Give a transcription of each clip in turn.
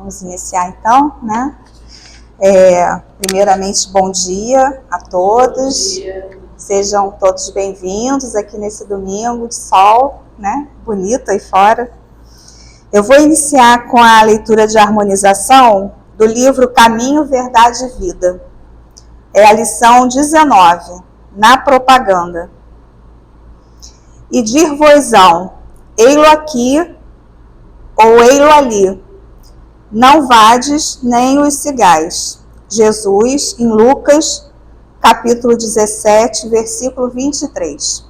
Vamos iniciar então, né? Primeiramente, bom dia a todos. Bom dia. Sejam todos bem-vindos aqui nesse domingo de sol, né? Bonito aí fora. Eu vou iniciar com a leitura de harmonização do livro Caminho, Verdade e Vida. É a lição 19, na propaganda. E dir-vos-ão, ei-lo aqui ou ei-lo ali, não vades nem os sigais. Jesus, em Lucas, capítulo 17, versículo 23.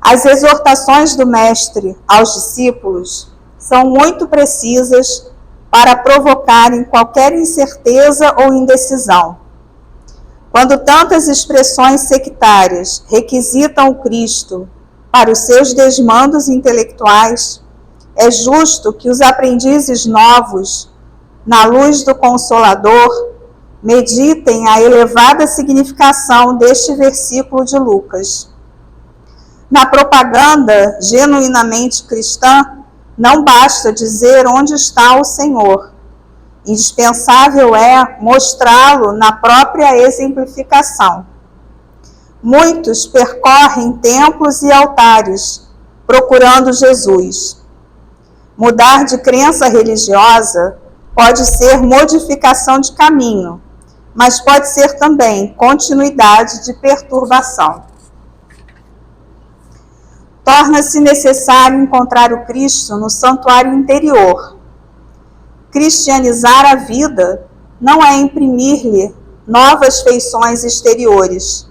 As exortações do Mestre aos discípulos são muito precisas para provocarem qualquer incerteza ou indecisão. Quando tantas expressões sectárias requisitam o Cristo para os seus desmandos intelectuais, é justo que os aprendizes novos, na luz do Consolador, meditem a elevada significação deste versículo de Lucas. Na propaganda genuinamente cristã, não basta dizer onde está o Senhor. Indispensável é mostrá-lo na própria exemplificação. Muitos percorrem templos e altares, procurando Jesus. Mudar de crença religiosa pode ser modificação de caminho, mas pode ser também continuidade de perturbação. Torna-se necessário encontrar o Cristo no santuário interior. Cristianizar a vida não é imprimir-lhe novas feições exteriores,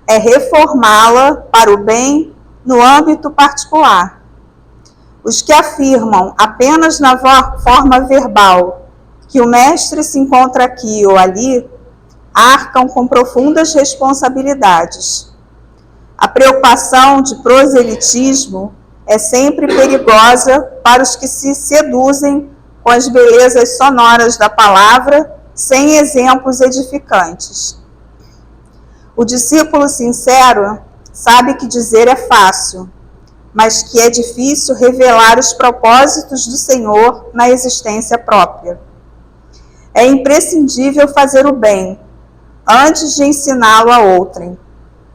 é reformá-la para o bem no âmbito particular. Os que afirmam apenas na forma verbal que o Mestre se encontra aqui ou ali, arcam com profundas responsabilidades. A preocupação de proselitismo é sempre perigosa para os que se seduzem com as belezas sonoras da palavra, sem exemplos edificantes. O discípulo sincero sabe que dizer é fácil, mas que é difícil revelar os propósitos do Senhor na existência própria. É imprescindível fazer o bem, antes de ensiná-lo a outrem,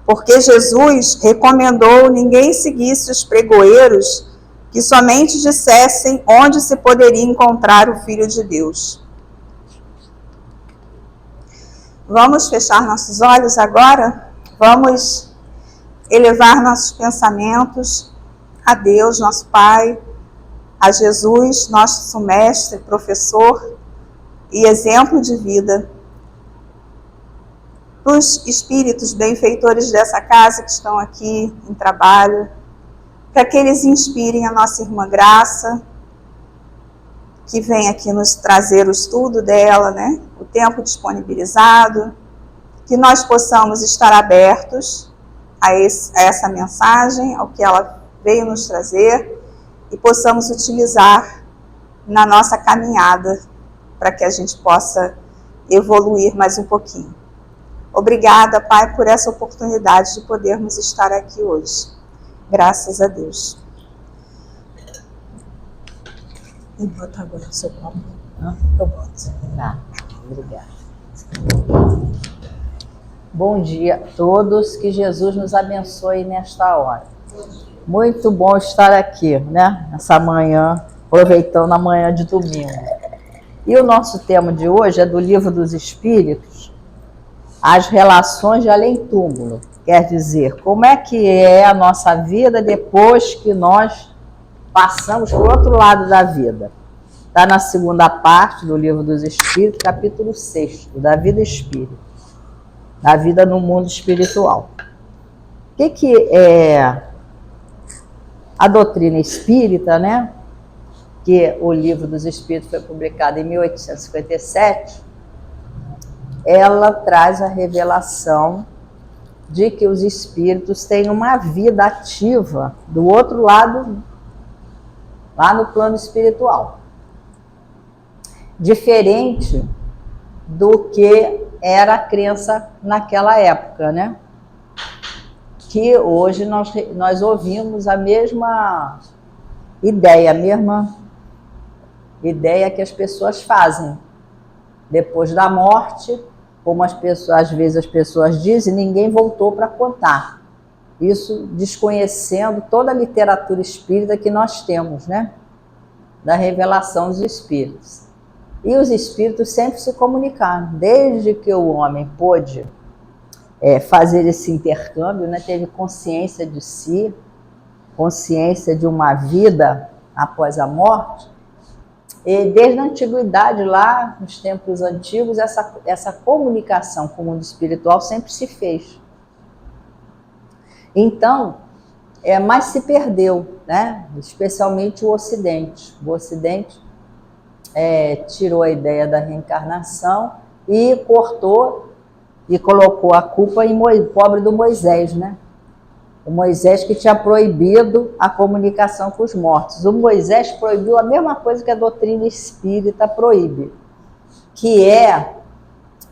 porque Jesus recomendou ninguém seguisse os pregoeiros que somente dissessem onde se poderia encontrar o Filho de Deus. Vamos fechar nossos olhos agora? Vamos elevar nossos pensamentos a Deus, nosso Pai, a Jesus, nosso mestre, professor e exemplo de vida, para os espíritos benfeitores dessa casa que estão aqui em trabalho, para que eles inspirem a nossa irmã Graça, que vem aqui nos trazer o estudo dela, né? O tempo disponibilizado, que nós possamos estar abertos a essa mensagem, ao que ela veio nos trazer, e possamos utilizar na nossa caminhada para que a gente possa evoluir mais um pouquinho. Obrigada, Pai, por essa oportunidade de podermos estar aqui hoje. Graças a Deus. E bota agora o seu copo. Eu boto. Tá, obrigada. Bom dia a todos, que Jesus nos abençoe nesta hora. Muito bom estar aqui, né? Nessa manhã, aproveitando a manhã de domingo. E o nosso tema de hoje é do Livro dos Espíritos, as relações de além-túmulo. Quer dizer, como é que é a nossa vida depois que nós passamos para o outro lado da vida. Está na segunda parte do Livro dos Espíritos, capítulo 6, da vida espírita, da vida no mundo espiritual. O que é a doutrina espírita, né? Que o Livro dos Espíritos foi publicado em 1857, ela traz a revelação de que os espíritos têm uma vida ativa do outro lado, lá no plano espiritual. Diferente do que era a crença naquela época, né? Que hoje nós ouvimos a mesma ideia, ideia que as pessoas fazem. Depois da morte, como às vezes as pessoas dizem, ninguém voltou para contar. Isso desconhecendo toda a literatura espírita que nós temos, né? Da revelação dos espíritos. E os espíritos sempre se comunicaram. Desde que o homem pôde fazer esse intercâmbio, né? Teve consciência de si, consciência de uma vida após a morte, e desde a antiguidade, lá nos tempos antigos, essa comunicação com o mundo espiritual sempre se fez. Então, mas se perdeu, né? Especialmente o Ocidente. O Ocidente tirou a ideia da reencarnação e cortou e colocou a culpa em pobre do Moisés, né? O Moisés que tinha proibido a comunicação com os mortos. O Moisés proibiu a mesma coisa que a doutrina espírita proíbe, que é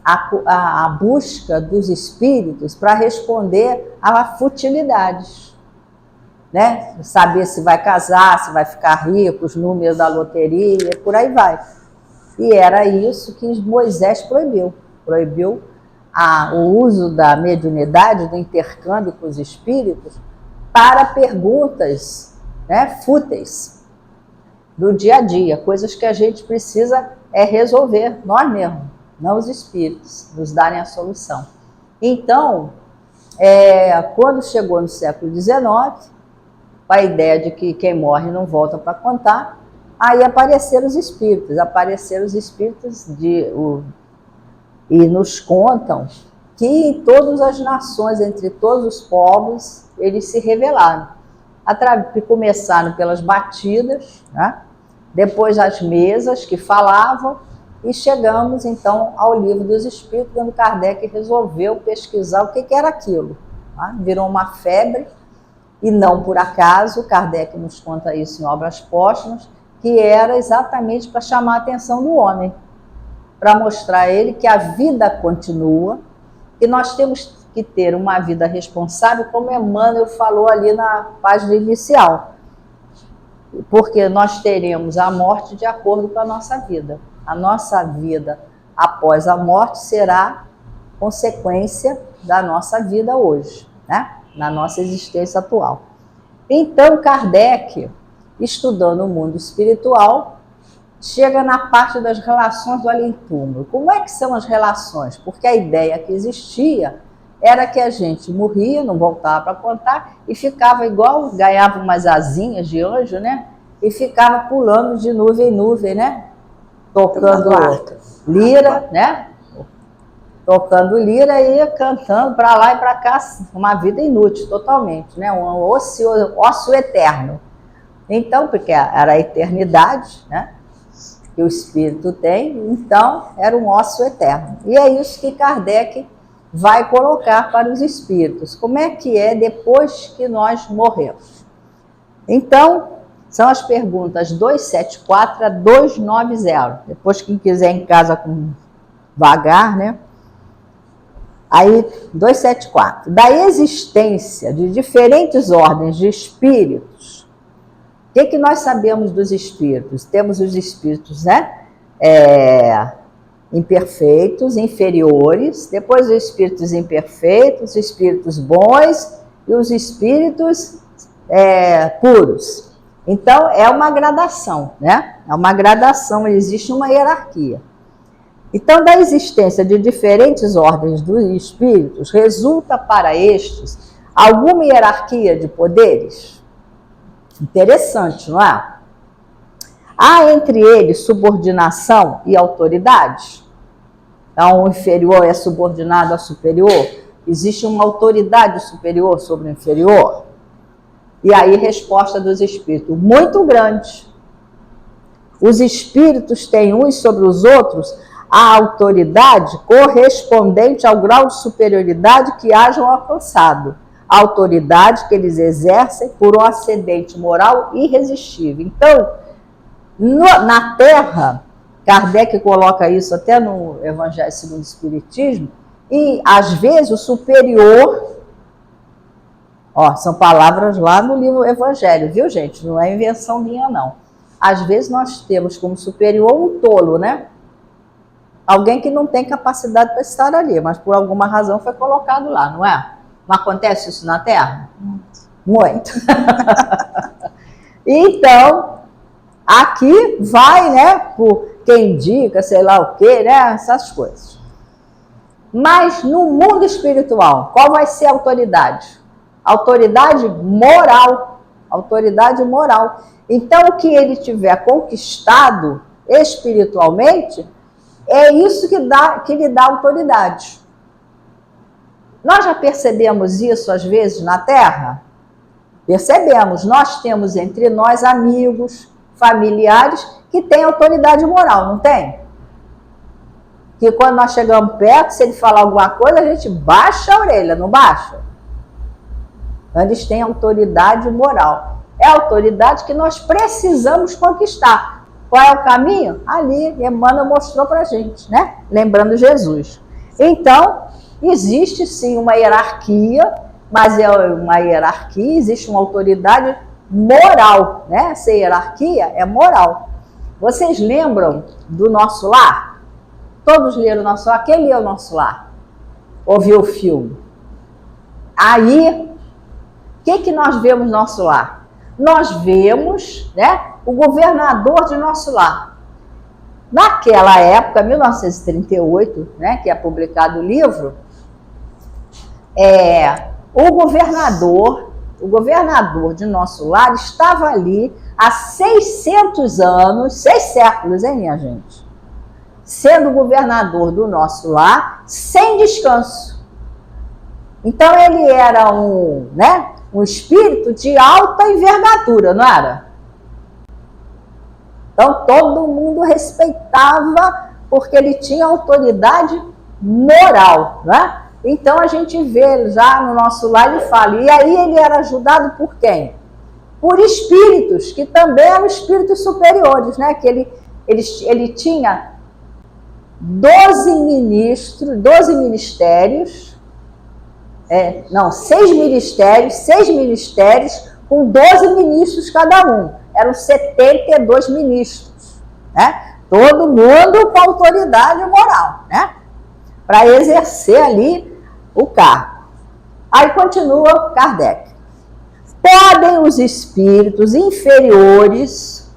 a busca dos espíritos para responder a futilidades, né? Saber se vai casar, se vai ficar rico, os números da loteria, por aí vai. E era isso que Moisés proibiu. Proibiu o uso da mediunidade, do intercâmbio com os espíritos, para perguntas, né, fúteis do dia a dia, coisas que a gente precisa resolver nós mesmos, não os espíritos, nos darem a solução. Então, quando chegou no século XIX, com a ideia de que quem morre não volta para contar, aí apareceram os espíritos e nos contam que em todas as nações, entre todos os povos, eles se revelaram. Começaram pelas batidas, né? Depois as mesas que falavam, e chegamos então ao Livro dos Espíritos, quando Kardec resolveu pesquisar o que era aquilo. Tá? Virou uma febre, e não por acaso, Kardec nos conta isso em Obras Póstumas, que era exatamente para chamar a atenção do homem, para mostrar a ele que a vida continua, e nós temos que ter uma vida responsável, como Emmanuel falou ali na página inicial, porque nós teremos a morte de acordo com a nossa vida. A nossa vida após a morte será consequência da nossa vida hoje, né? Na nossa existência atual. Então, Kardec, estudando o mundo espiritual, chega na parte das relações do além-túmulo. Como é que são as relações? Porque a ideia que existia era que a gente morria, não voltava para contar, e ficava igual, ganhava umas asinhas de anjo, né? E ficava pulando de nuvem em nuvem, né? Tocando lira, né? Tocando lira e cantando para lá e para cá, uma vida inútil totalmente, né? Um ócio eterno. Então, porque era a eternidade, né? Que o espírito tem, então era um ócio eterno. E é isso que Kardec vai colocar para os espíritos. Como é que é depois que nós morremos? Então, são as perguntas 274 a 290. Depois, quem quiser em casa com vagar, né? Aí, 274. Da existência de diferentes ordens de espíritos, o que nós sabemos dos espíritos? Temos os espíritos, né? Imperfeitos, inferiores, depois os espíritos imperfeitos, os espíritos bons e os espíritos puros. Então, é uma gradação, né? É uma gradação, existe uma hierarquia. Então, da existência de diferentes ordens dos espíritos, resulta para estes alguma hierarquia de poderes? Interessante, não é? Há entre eles subordinação e autoridade? Então, o inferior é subordinado ao superior? Existe uma autoridade superior sobre o inferior? E aí, resposta dos espíritos, muito grande. Os espíritos têm uns sobre os outros a autoridade correspondente ao grau de superioridade que hajam alcançado. A autoridade que eles exercem por um ascendente moral irresistível. Então, na Terra, Kardec coloca isso até no Evangelho segundo o Espiritismo, e às vezes o superior, são palavras lá no livro Evangelho, viu gente? Não é invenção minha não. Às vezes nós temos como superior um tolo, né? Alguém que não tem capacidade para estar ali, mas por alguma razão foi colocado lá, não é? Não acontece isso na Terra? Muito. Então, aqui vai, né, por quem indica, sei lá o quê, né, essas coisas. Mas no mundo espiritual, qual vai ser a autoridade? Autoridade moral. Autoridade moral. Então, o que ele tiver conquistado espiritualmente, é isso que lhe dá autoridade. Nós já percebemos isso às vezes na Terra? Percebemos. Nós temos entre nós amigos, familiares que têm autoridade moral, não tem? Que quando nós chegamos perto, se ele falar alguma coisa, a gente baixa a orelha, não baixa? Eles têm autoridade moral. É a autoridade que nós precisamos conquistar. Qual é o caminho? Ali, Emmanuel mostrou para a gente, né? Lembrando Jesus. Então, existe sim uma hierarquia, mas é uma hierarquia, existe uma autoridade moral, né? Essa hierarquia é moral. Vocês lembram do Nosso Lar? Todos leram o Nosso Lar? Quem leu o Nosso Lar? Ouviu o filme? Aí, o que nós vemos no Nosso Lar? Nós vemos, né, o governador de Nosso Lar. Naquela época, 1938, né, que é publicado o livro, o governador de Nosso Lar estava ali há 600 anos, 6 séculos, hein, minha gente? Sendo governador do Nosso Lar, sem descanso. Então, ele era um espírito de alta envergadura, não era? Então, todo mundo respeitava, porque ele tinha autoridade moral, né? Então, a gente vê já no Nosso Lar, ele fala, e aí ele era ajudado por quem? Por espíritos, que também eram espíritos superiores, né? Que ele tinha 12 ministérios, 6 ministérios com 12 ministros cada um. Eram 72 ministros, né? Todo mundo com autoridade moral, né? Para exercer ali o cargo. Aí continua Kardec. Podem os espíritos inferiores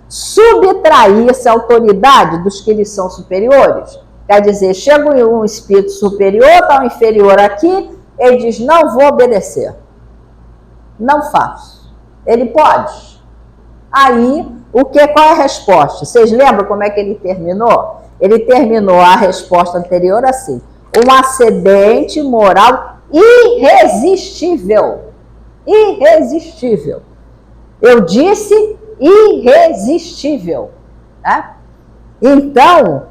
subtrair-se à autoridade dos que lhes são superiores? Quer dizer, chega um espírito superior, está um inferior aqui, ele diz, não vou obedecer. Não faço. Ele pode. Aí, qual é a resposta? Vocês lembram como é que ele terminou? Ele terminou a resposta anterior assim, um acidente moral irresistível. Irresistível. Eu disse irresistível. Né? Então,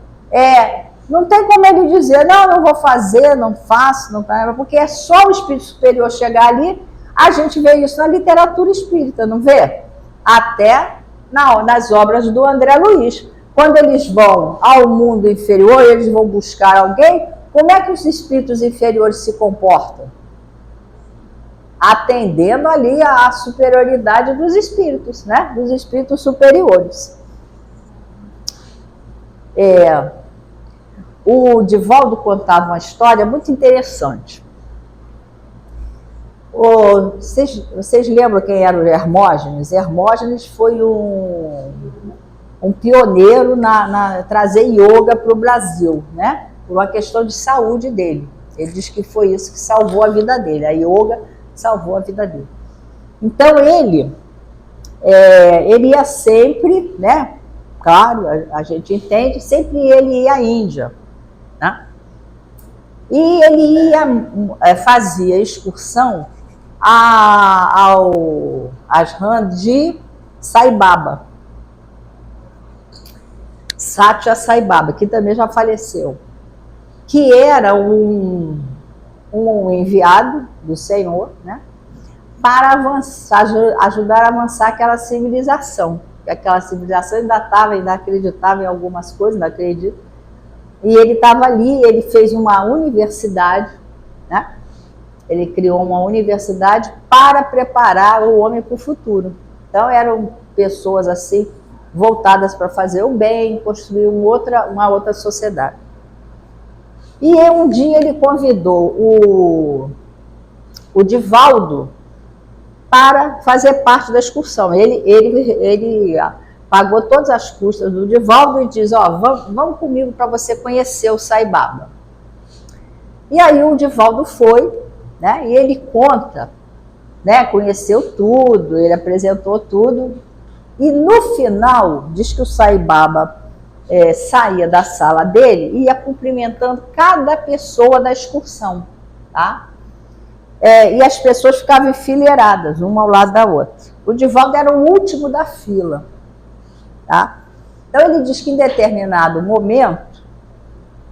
não tem como ele dizer, não vou fazer, não faço, não, porque é só o espírito superior chegar ali. A gente vê isso na literatura espírita, não vê? Até nas obras do André Luiz. Quando eles vão ao mundo inferior, eles vão buscar alguém, como é que os espíritos inferiores se comportam? Atendendo ali à superioridade dos espíritos, né? Dos espíritos superiores. O Divaldo contava uma história muito interessante. Vocês lembram quem era o Hermógenes? Hermógenes foi um pioneiro na trazer yoga para o Brasil, né? Por uma questão de saúde dele. Ele diz que foi isso que salvou a vida dele. A yoga salvou a vida dele. Então, ele ia sempre, né? Claro, a gente entende, sempre ele ia à Índia, né? E ele fazia excursão às rãs de Sai Baba. Satya Sai Baba, que também já faleceu. Que era um enviado do Senhor, né? Para avançar, ajudar a avançar aquela civilização. Aquela civilização ainda acreditava em algumas coisas, ainda acredita. E ele estava ali, ele fez uma universidade, né? Ele criou uma universidade para preparar o homem para o futuro. Então, era pessoas assim, voltadas para fazer o bem, construir uma outra sociedade. E um dia ele convidou o Divaldo para fazer parte da excursão. Ele pagou todas as custas do Divaldo e diz, vamos comigo para você conhecer o Sai Baba. E aí o Divaldo foi, né, e ele conta, né, conheceu tudo, ele apresentou tudo, e no final diz que o Sai Baba saía da sala dele e ia cumprimentando cada pessoa da excursão, tá? E as pessoas ficavam enfileiradas, uma ao lado da outra. O Divaldo era o último da fila, tá? Então ele diz que em determinado momento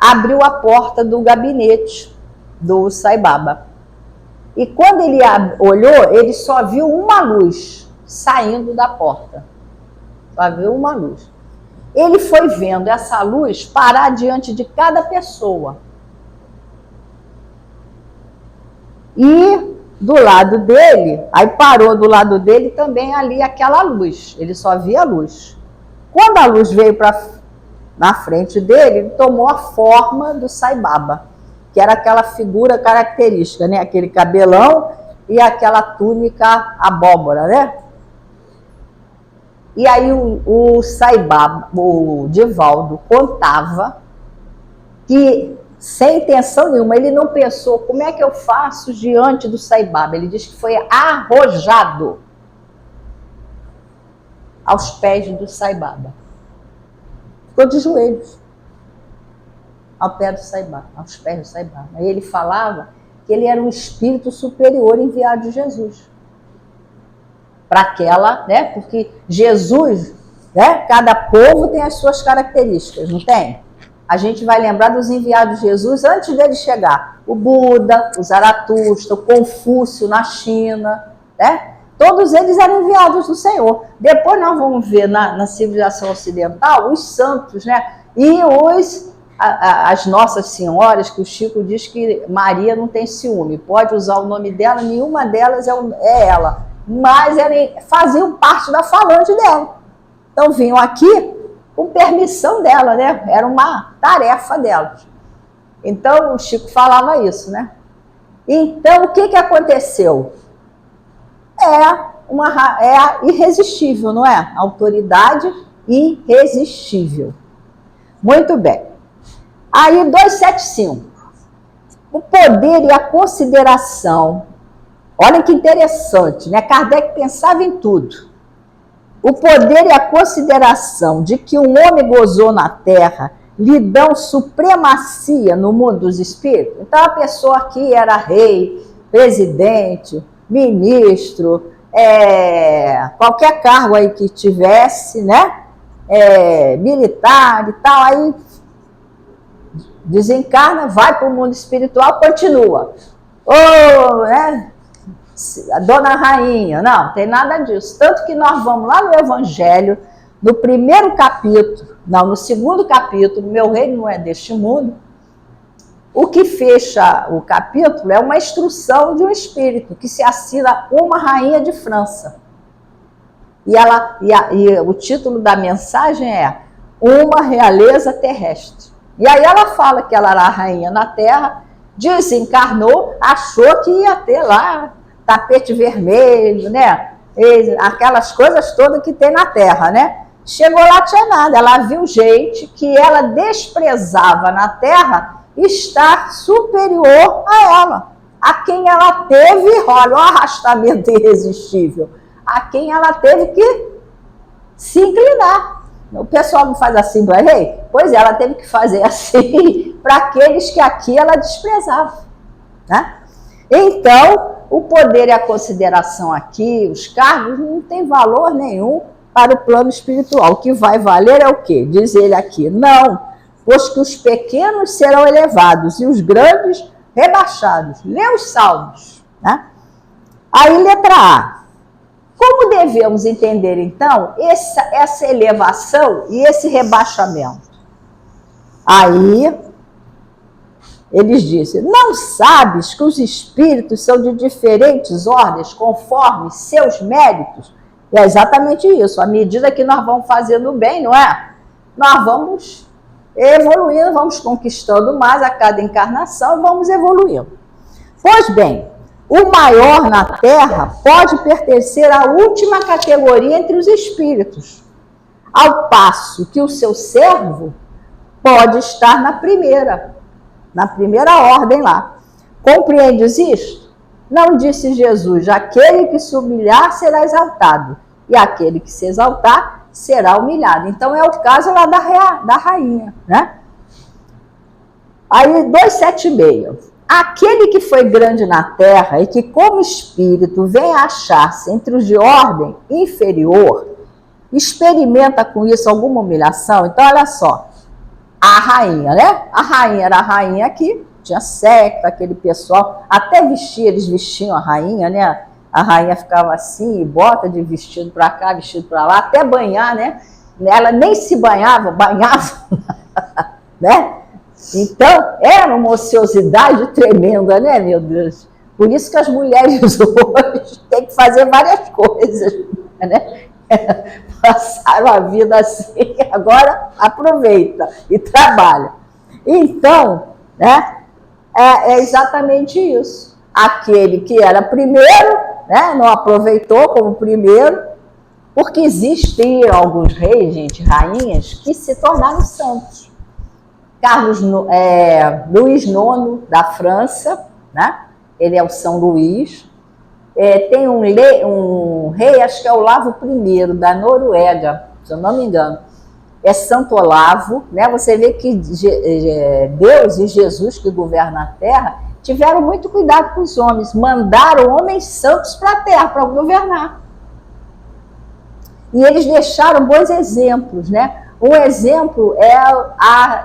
abriu a porta do gabinete do Sai Baba. E quando ele olhou, ele só viu uma luz saindo da porta. Só viu uma luz. Ele foi vendo essa luz parar diante de cada pessoa. E do lado dele, aí parou do lado dele também ali aquela luz. Ele só via a luz. Quando a luz veio na frente dele, ele tomou a forma do Sai Baba, que era aquela figura característica, né? Aquele cabelão e aquela túnica abóbora, né? E aí o Sai Baba, o Divaldo, contava que, sem intenção nenhuma, ele não pensou, como é que eu faço diante do Sai Baba? Ele diz que foi arrojado aos pés do Sai Baba. Ficou de joelhos ao pé do Sai Baba, aos pés do Sai Baba. Aí ele falava que ele era um espírito superior enviado de Jesus. Para aquela, né? Porque Jesus, né? Cada povo tem as suas características, não tem? A gente vai lembrar dos enviados de Jesus antes dele chegar. O Buda, o Zaratustra, o Confúcio na China, né? Todos eles eram enviados do Senhor. Depois nós vamos ver na civilização ocidental os santos, né? E as Nossas Senhoras, que o Chico diz que Maria não tem ciúme, pode usar o nome dela, nenhuma delas é ela. Mas faziam parte da falange dela. Então vinham aqui com permissão dela, né? Era uma tarefa delas. Então o Chico falava isso, né? Então o que aconteceu? É irresistível, não é? Autoridade irresistível. Muito bem. Aí 275. O poder e a consideração. Olha que interessante, né? Kardec pensava em tudo. O poder e a consideração de que um homem gozou na Terra lhe dão supremacia no mundo dos espíritos. Então, a pessoa aqui era rei, presidente, ministro, qualquer cargo aí que tivesse, né? Militar e tal, aí desencarna, vai para o mundo espiritual, continua. Né? A dona rainha, não, tem nada disso. Tanto que nós vamos lá no Evangelho, no primeiro capítulo, não, no segundo capítulo, meu reino não é deste mundo, o que fecha o capítulo é uma instrução de um espírito, que se assina uma rainha de França. E o título da mensagem é Uma Realeza Terrestre. E aí ela fala que ela era a rainha na Terra, desencarnou, achou que ia ter lá tapete vermelho, né? Aquelas coisas todas que tem na Terra, né? Chegou lá, tinha nada. Ela viu gente que ela desprezava na Terra estar superior a ela. A quem ela teve, olha, o arrastamento irresistível, a quem ela teve que se inclinar. O pessoal não faz assim, não é, rei? Pois é, ela teve que fazer assim para aqueles que aqui ela desprezava, né? Então, o poder e a consideração aqui, os cargos, não tem valor nenhum para o plano espiritual. O que vai valer é o quê? Diz ele aqui, não, pois que os pequenos serão elevados e os grandes rebaixados. Lê os salmos, né? Aí, letra A. Como devemos entender, então, essa elevação e esse rebaixamento? Aí, eles dizem, não sabes que os espíritos são de diferentes ordens, conforme seus méritos? E é exatamente isso. À medida que nós vamos fazendo bem, não é? Nós vamos evoluindo, vamos conquistando mais a cada encarnação e vamos evoluindo. Pois bem, o maior na Terra pode pertencer à última categoria entre os espíritos, ao passo que o seu servo pode estar na primeira ordem lá. Compreendes isto? Não disse Jesus: aquele que se humilhar será exaltado, e aquele que se exaltar será humilhado. Então é o caso lá da rainha, né? Aí 276. Aquele que foi grande na terra e que como espírito vem a achar-se entre os de ordem inferior, experimenta com isso alguma humilhação? Então olha só, a rainha, né? A rainha era a rainha aqui, tinha secta, aquele pessoal, até eles vestiam a rainha, né? A rainha ficava assim, bota de vestido para cá, vestido para lá, até banhar, né? Ela nem se banhava, né? Então, era uma ociosidade tremenda, né, meu Deus? Por isso que as mulheres hoje têm que fazer várias coisas, né? Passaram a vida assim, agora aproveita e trabalha. Então, né, é exatamente isso. Aquele que era primeiro, né, não aproveitou como primeiro, porque existiam alguns reis, gente, rainhas, que se tornaram santos. Luís IX da França, né? Ele é o São Luís. Tem um rei, acho que é Olavo I, da Noruega, se eu não me engano. É Santo Olavo, né? Você vê que Deus e Jesus, que governam a terra, tiveram muito cuidado com os homens, mandaram homens santos para a terra, para governar. E eles deixaram bons exemplos, né? Um exemplo é a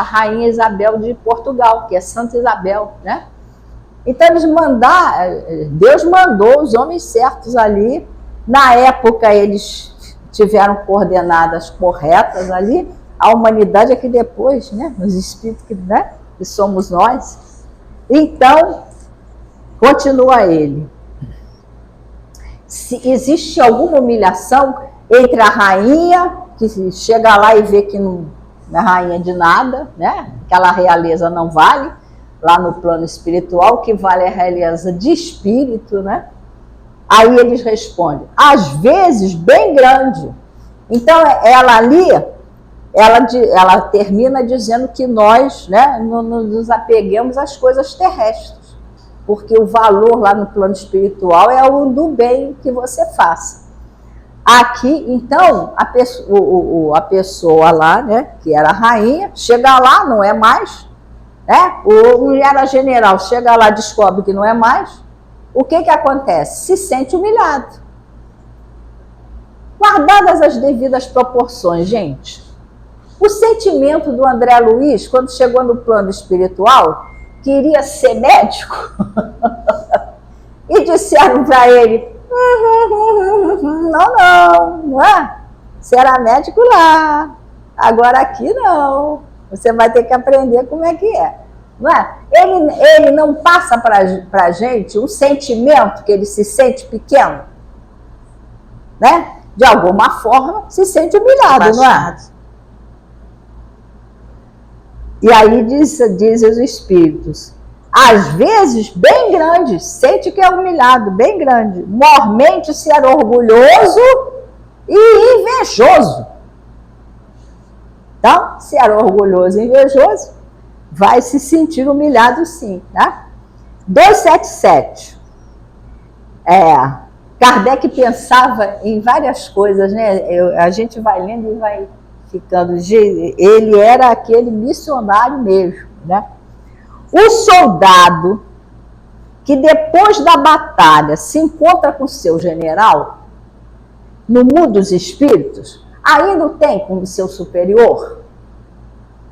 rainha Isabel de Portugal, que é Santa Isabel, né? Então Deus mandou os homens certos ali. Na época eles tiveram coordenadas corretas ali. A humanidade é que depois, né? Os espíritos que somos nós. Então, continua ele. Se existe alguma humilhação entre a rainha, que chega lá e vê que não é rainha de nada, né? Aquela realeza não vale, lá no plano espiritual, o que vale é a realeza de espírito, né? Aí eles respondem, às vezes bem grande. Então ela ali, ela termina dizendo que nós, né, não nos apeguemos às coisas terrestres, porque o valor lá no plano espiritual é o do bem que você faça. Aqui, então, a pessoa lá, né, que era a rainha, chega lá, não é mais, né? O era general, chega lá, descobre que não é mais. O que acontece? Se sente humilhado. Guardadas as devidas proporções, gente. O sentimento do André Luiz, quando chegou no plano espiritual, queria ser médico, e disseram para ele, não é? Você era médico lá, agora aqui não, você vai ter que aprender como é que é, não é? Ele não passa para a gente um sentimento que ele se sente pequeno, né? De alguma forma se sente humilhado, não é? E aí diz os espíritos, às vezes bem grande, sente que é humilhado, bem grande, mormente se era orgulhoso e invejoso. Então, se era orgulhoso e invejoso, vai se sentir humilhado sim, tá? 277. Kardec pensava em várias coisas, né? A gente vai lendo e vai ficando. Ele era aquele missionário mesmo, né? O soldado que depois da batalha se encontra com seu general no mundo dos espíritos, ainda o tem como seu superior?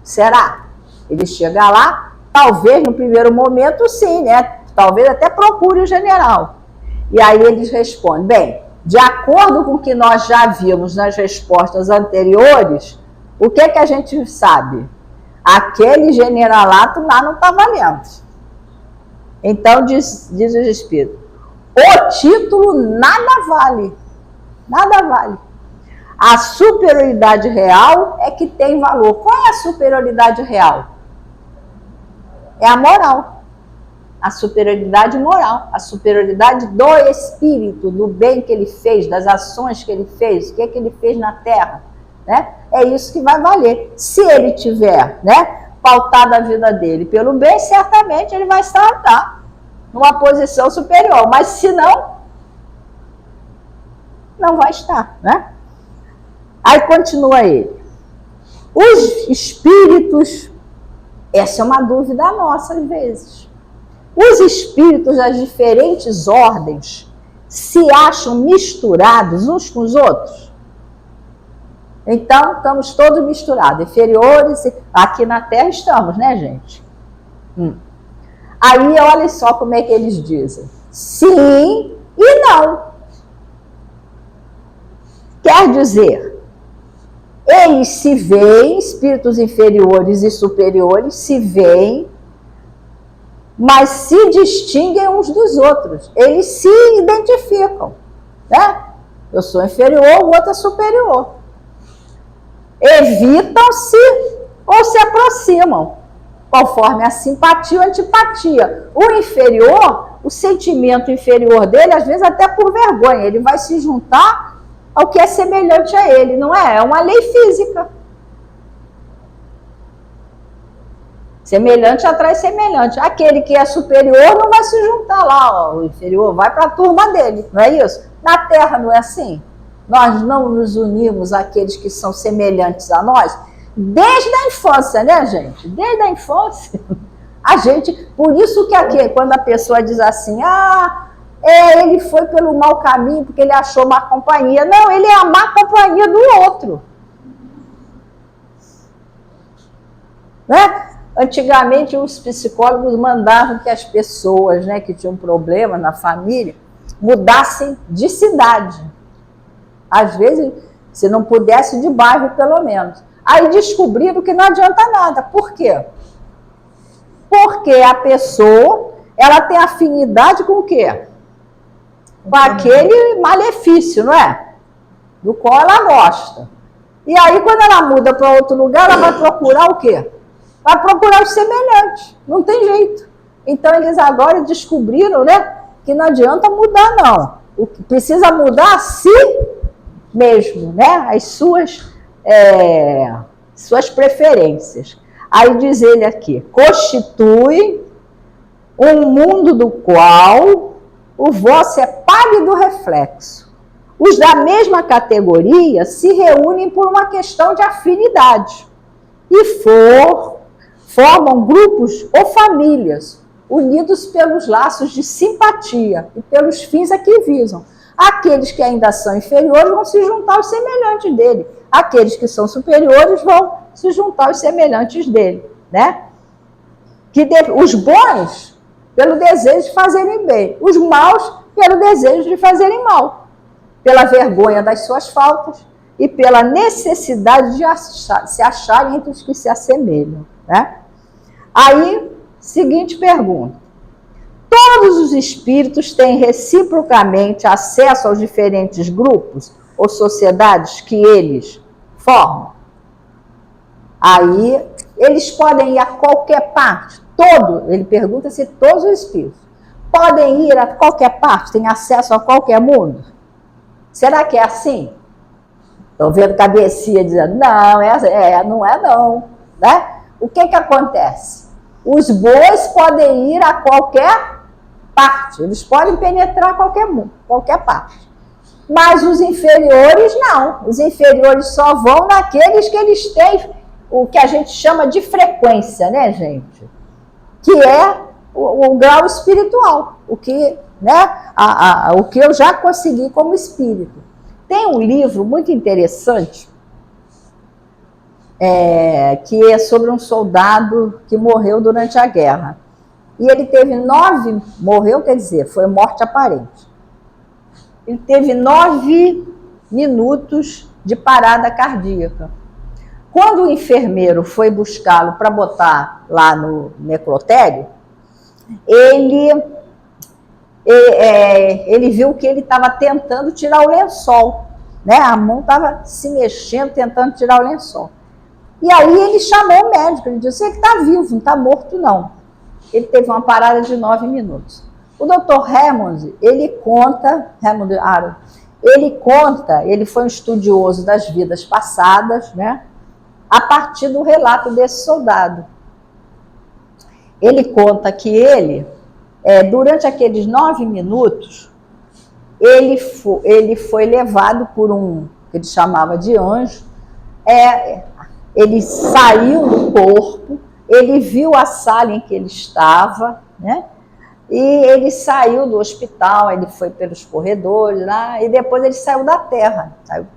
Será? Ele chega lá, talvez no primeiro momento sim, né? Talvez até procure o general. E aí eles respondem, bem, de acordo com o que nós já vimos nas respostas anteriores, o que a gente sabe? Aquele generalato lá não está valendo. Então, diz o Espírito, o título nada vale. Nada vale. A superioridade real é que tem valor. Qual é a superioridade real? É a moral. A superioridade moral. A superioridade do espírito, do bem que ele fez, das ações que ele fez, o que ele fez na Terra. Né? É isso que vai valer. Se ele tiver, né, pautado a vida dele pelo bem, certamente ele vai estar numa posição superior. Mas se não, não vai estar, né? Aí continua ele. Os espíritos, essa é uma dúvida nossa às vezes. Os espíritos das diferentes ordens se acham misturados uns com os outros? Então, estamos todos misturados, inferiores, aqui na Terra estamos, né, gente? Aí, olha só como é que eles dizem. Sim e não. Quer dizer, eles se veem, espíritos inferiores e superiores se veem, mas se distinguem uns dos outros. Eles se identificam, né? Eu sou inferior, o outro é superior. Evitam-se ou se aproximam, conforme a simpatia ou antipatia. O inferior, o sentimento inferior dele, às vezes até por vergonha, ele vai se juntar ao que é semelhante a ele, não é? É uma lei física. Semelhante atrai semelhante. Aquele que é superior não vai se juntar lá, ó, o inferior vai para a turma dele, não é isso? Na Terra não é assim? Nós não nos unimos àqueles que são semelhantes a nós, desde a infância, né, gente? Desde a infância. A gente, por isso que aqui, quando a pessoa diz assim, ele foi pelo mau caminho porque ele achou má companhia. Não, ele é a má companhia do outro. Né? Antigamente, os psicólogos mandavam que as pessoas, né, que tinham problema na família mudassem de cidade. Às vezes, se não pudesse, de bairro, pelo menos. Aí descobriram que não adianta nada. Por quê? Porque a pessoa, ela tem afinidade com o quê? Com aquele malefício, não é? Do qual ela gosta. E aí, quando ela muda para outro lugar, ela vai procurar o quê? Vai procurar os semelhantes. Não tem jeito. Então, eles agora descobriram, né, que não adianta mudar, não. O que precisa mudar a si mesmo, né? As suas preferências. Aí diz ele aqui, constitui um mundo do qual o vosso é pálido reflexo. Os da mesma categoria se reúnem por uma questão de afinidade e formam grupos ou famílias unidos pelos laços de simpatia e pelos fins a que visam. Aqueles que ainda são inferiores vão se juntar aos semelhantes dele. Aqueles que são superiores vão se juntar aos semelhantes dele, né? Os bons, pelo desejo de fazerem bem. Os maus, pelo desejo de fazerem mal. Pela vergonha das suas faltas e pela necessidade de se acharem entre os que se assemelham, né? Aí, seguinte pergunta. Todos os espíritos têm reciprocamente acesso aos diferentes grupos ou sociedades que eles formam? Aí, eles podem ir a qualquer parte. Ele pergunta se todos os espíritos podem ir a qualquer parte, têm acesso a qualquer mundo? Será que é assim? Estou vendo cabecinha dizendo, não, não é não. Né? O que acontece? Os bois podem ir a qualquer parte, eles podem penetrar qualquer parte. Mas os inferiores não. Os inferiores só vão naqueles que eles têm o que a gente chama de frequência, né, gente? Que é o grau espiritual, o que, né, o que eu já consegui como espírito. Tem um livro muito interessante, que é sobre um soldado que morreu durante a guerra. E ele teve morreu, quer dizer, foi morte aparente. Ele teve 9 minutos de parada cardíaca. Quando o enfermeiro foi buscá-lo para botar lá no necrotério, ele viu que ele estava tentando tirar o lençol. né? A mão estava se mexendo, tentando tirar o lençol. E aí ele chamou o médico, ele disse, ele está vivo, não está morto não. Ele teve uma parada de 9 minutos. O Dr. Hammond, ele conta, ele foi um estudioso das vidas passadas, né? A partir do relato desse soldado. Ele conta que ele, durante aqueles 9 minutos, ele foi levado por um, que ele chamava de anjo, ele saiu do corpo, ele viu a sala em que ele estava, né? E ele saiu do hospital, ele foi pelos corredores lá, e depois ele saiu da terra, saiu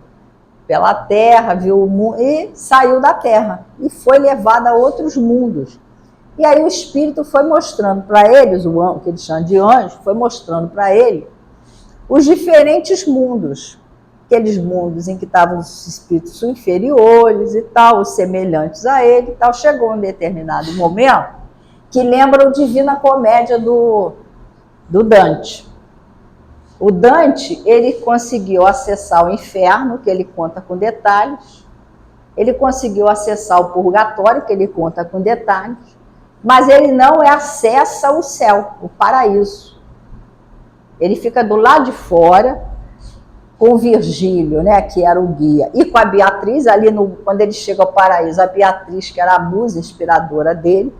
pela terra, viu o mundo, e saiu da terra, e foi levado a outros mundos. E aí o Espírito foi mostrando para eles, o anjo, que eles chamam de anjo, foi mostrando para ele os diferentes mundos, aqueles mundos em que estavam os espíritos inferiores e tal, os semelhantes a ele e tal. Chegou um determinado momento que lembra o Divina Comédia do Dante. O Dante, ele conseguiu acessar o inferno, que ele conta com detalhes, ele conseguiu acessar o purgatório, que ele conta com detalhes, mas ele não acessa o céu, o paraíso. Ele fica do lado de fora, com o Virgílio, né, que era o guia, e com a Beatriz, ali quando ele chega ao paraíso, a Beatriz, que era a musa inspiradora dele,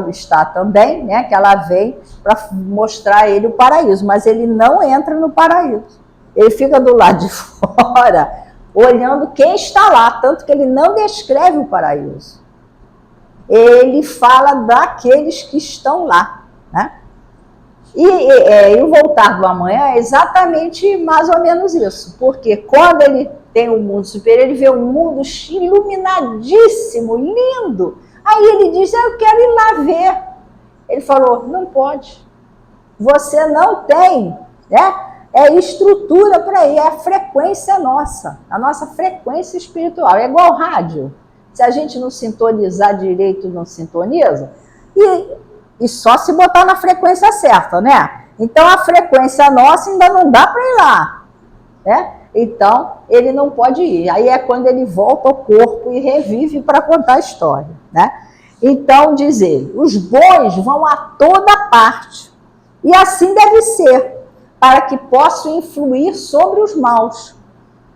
está também, né, que ela vem para mostrar a ele o paraíso, mas ele não entra no paraíso. Ele fica do lado de fora, olhando quem está lá, tanto que ele não descreve o paraíso. Ele fala daqueles que estão lá, né? E o voltar do amanhã é exatamente mais ou menos isso, porque quando ele tem o mundo superior, ele vê um mundo iluminadíssimo, lindo. Aí ele diz, eu quero ir lá ver. Ele falou, não pode. Você não tem, né? Estrutura para ir, é a frequência nossa, a nossa frequência espiritual. É igual rádio. Se a gente não sintonizar direito, não sintoniza. E só se botar na frequência certa, né? Então, a frequência nossa ainda não dá para ir lá, né? Então, ele não pode ir. Aí é quando ele volta ao corpo e revive para contar a história, né? Então, diz ele, os bons vão a toda parte. E assim deve ser, para que possam influir sobre os maus.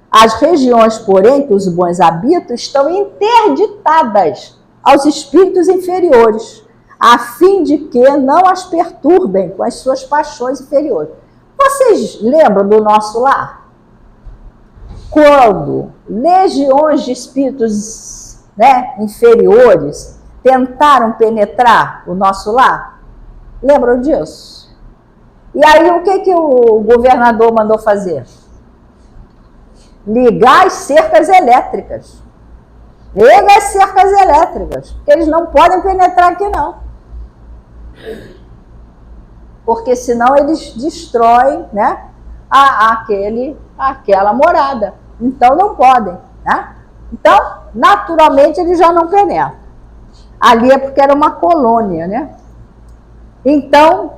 As regiões, porém, que os bons habitam, estão interditadas aos espíritos inferiores, a fim de que não as perturbem com as suas paixões inferiores. Vocês lembram do nosso lar? Quando legiões de espíritos, né, inferiores tentaram penetrar o nosso lar? Lembram disso? E aí o que o governador mandou fazer? Ligar as cercas elétricas. Liga as cercas elétricas, porque eles não podem penetrar aqui não. Porque senão eles destroem, né, aquela morada. Então não podem, né? Então, naturalmente, eles já não penetram. Ali é porque era uma colônia, né? Então,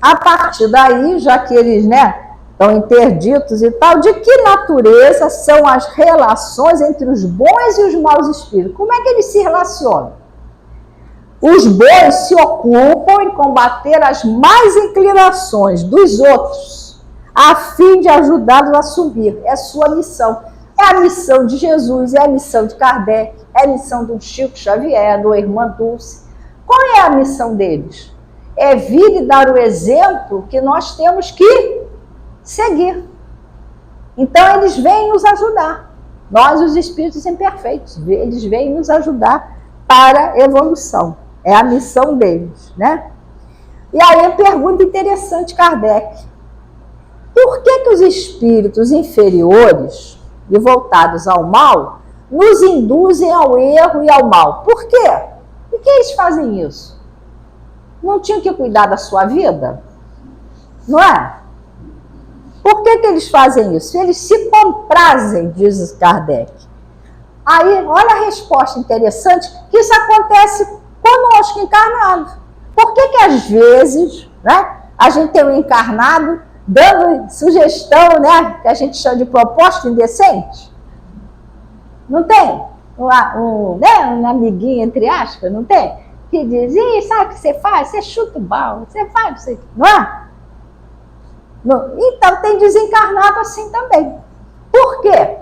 a partir daí, já que eles, né, estão interditos e tal, de que natureza são as relações entre os bons e os maus espíritos? Como é que eles se relacionam? Os bons se ocupam em combater as más inclinações dos outros, a fim de ajudá-los a subir. É sua missão. É a missão de Jesus, é a missão de Kardec, é a missão do Chico Xavier, do Irmã Dulce. Qual é a missão deles? É vir e dar o exemplo que nós temos que seguir. Então, eles vêm nos ajudar. Nós, os espíritos imperfeitos, eles vêm nos ajudar para a evolução. É a missão deles, né? E aí, a pergunta interessante, Kardec. Por que os espíritos inferiores e voltados ao mal nos induzem ao erro e ao mal? Por quê? Por que eles fazem isso? Não tinham que cuidar da sua vida? Não é? Por que eles fazem isso? Eles se comprazem, diz Kardec. Aí, olha a resposta interessante, que isso acontece conosco encarnado. Por que às vezes, né, a gente tem um encarnado dando sugestão, né, que a gente chama de proposta indecente? Não tem? Um amiguinho, entre aspas, não tem? Que diz, sabe o que você faz? Você chuta o balde, você faz isso aqui, não é? Então, tem desencarnado assim também. Por quê?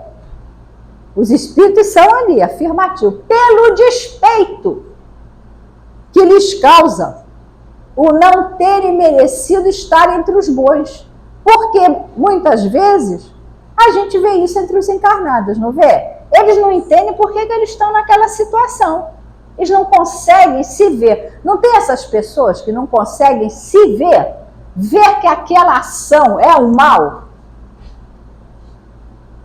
Os espíritos são ali, afirmativo, pelo despeito que lhes causa o não terem merecido estar entre os bons. Porque, muitas vezes, a gente vê isso entre os encarnados, não vê? Eles não entendem por que eles estão naquela situação. Eles não conseguem se ver. Não tem essas pessoas que não conseguem se ver? Ver que aquela ação é o mal?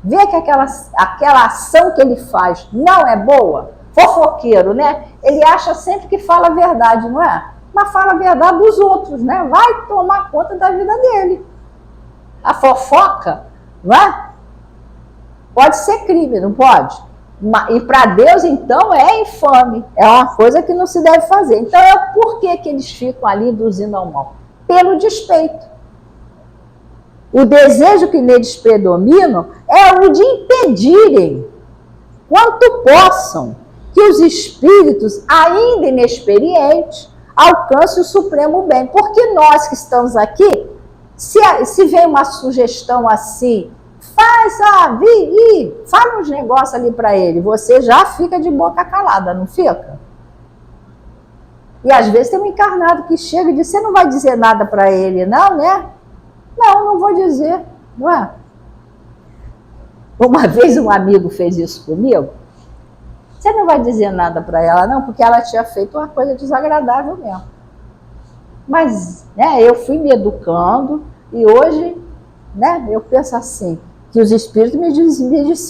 Ver que aquela ação que ele faz não é boa? Fofoqueiro, né? Ele acha sempre que fala a verdade, não é? Mas fala a verdade dos outros, né? Vai tomar conta da vida dele. A fofoca, não é? Pode ser crime, não pode? E para Deus, então, é infame. É uma coisa que não se deve fazer. Então, por que eles ficam ali induzindo ao mal? Pelo despeito. O desejo que neles predomina é o de impedirem, quanto possam, que os espíritos, ainda inexperientes, alcancem o supremo bem. Porque nós que estamos aqui, se vem uma sugestão assim, fala uns negócios ali para ele, você já fica de boca calada, não fica? E às vezes tem um encarnado que chega e diz, você não vai dizer nada para ele, não, né? Não vou dizer, não é? Uma vez um amigo fez isso comigo, você não vai dizer nada para ela, não, porque ela tinha feito uma coisa desagradável mesmo. Mas, né, eu fui me educando e hoje, né, eu penso assim, que os espíritos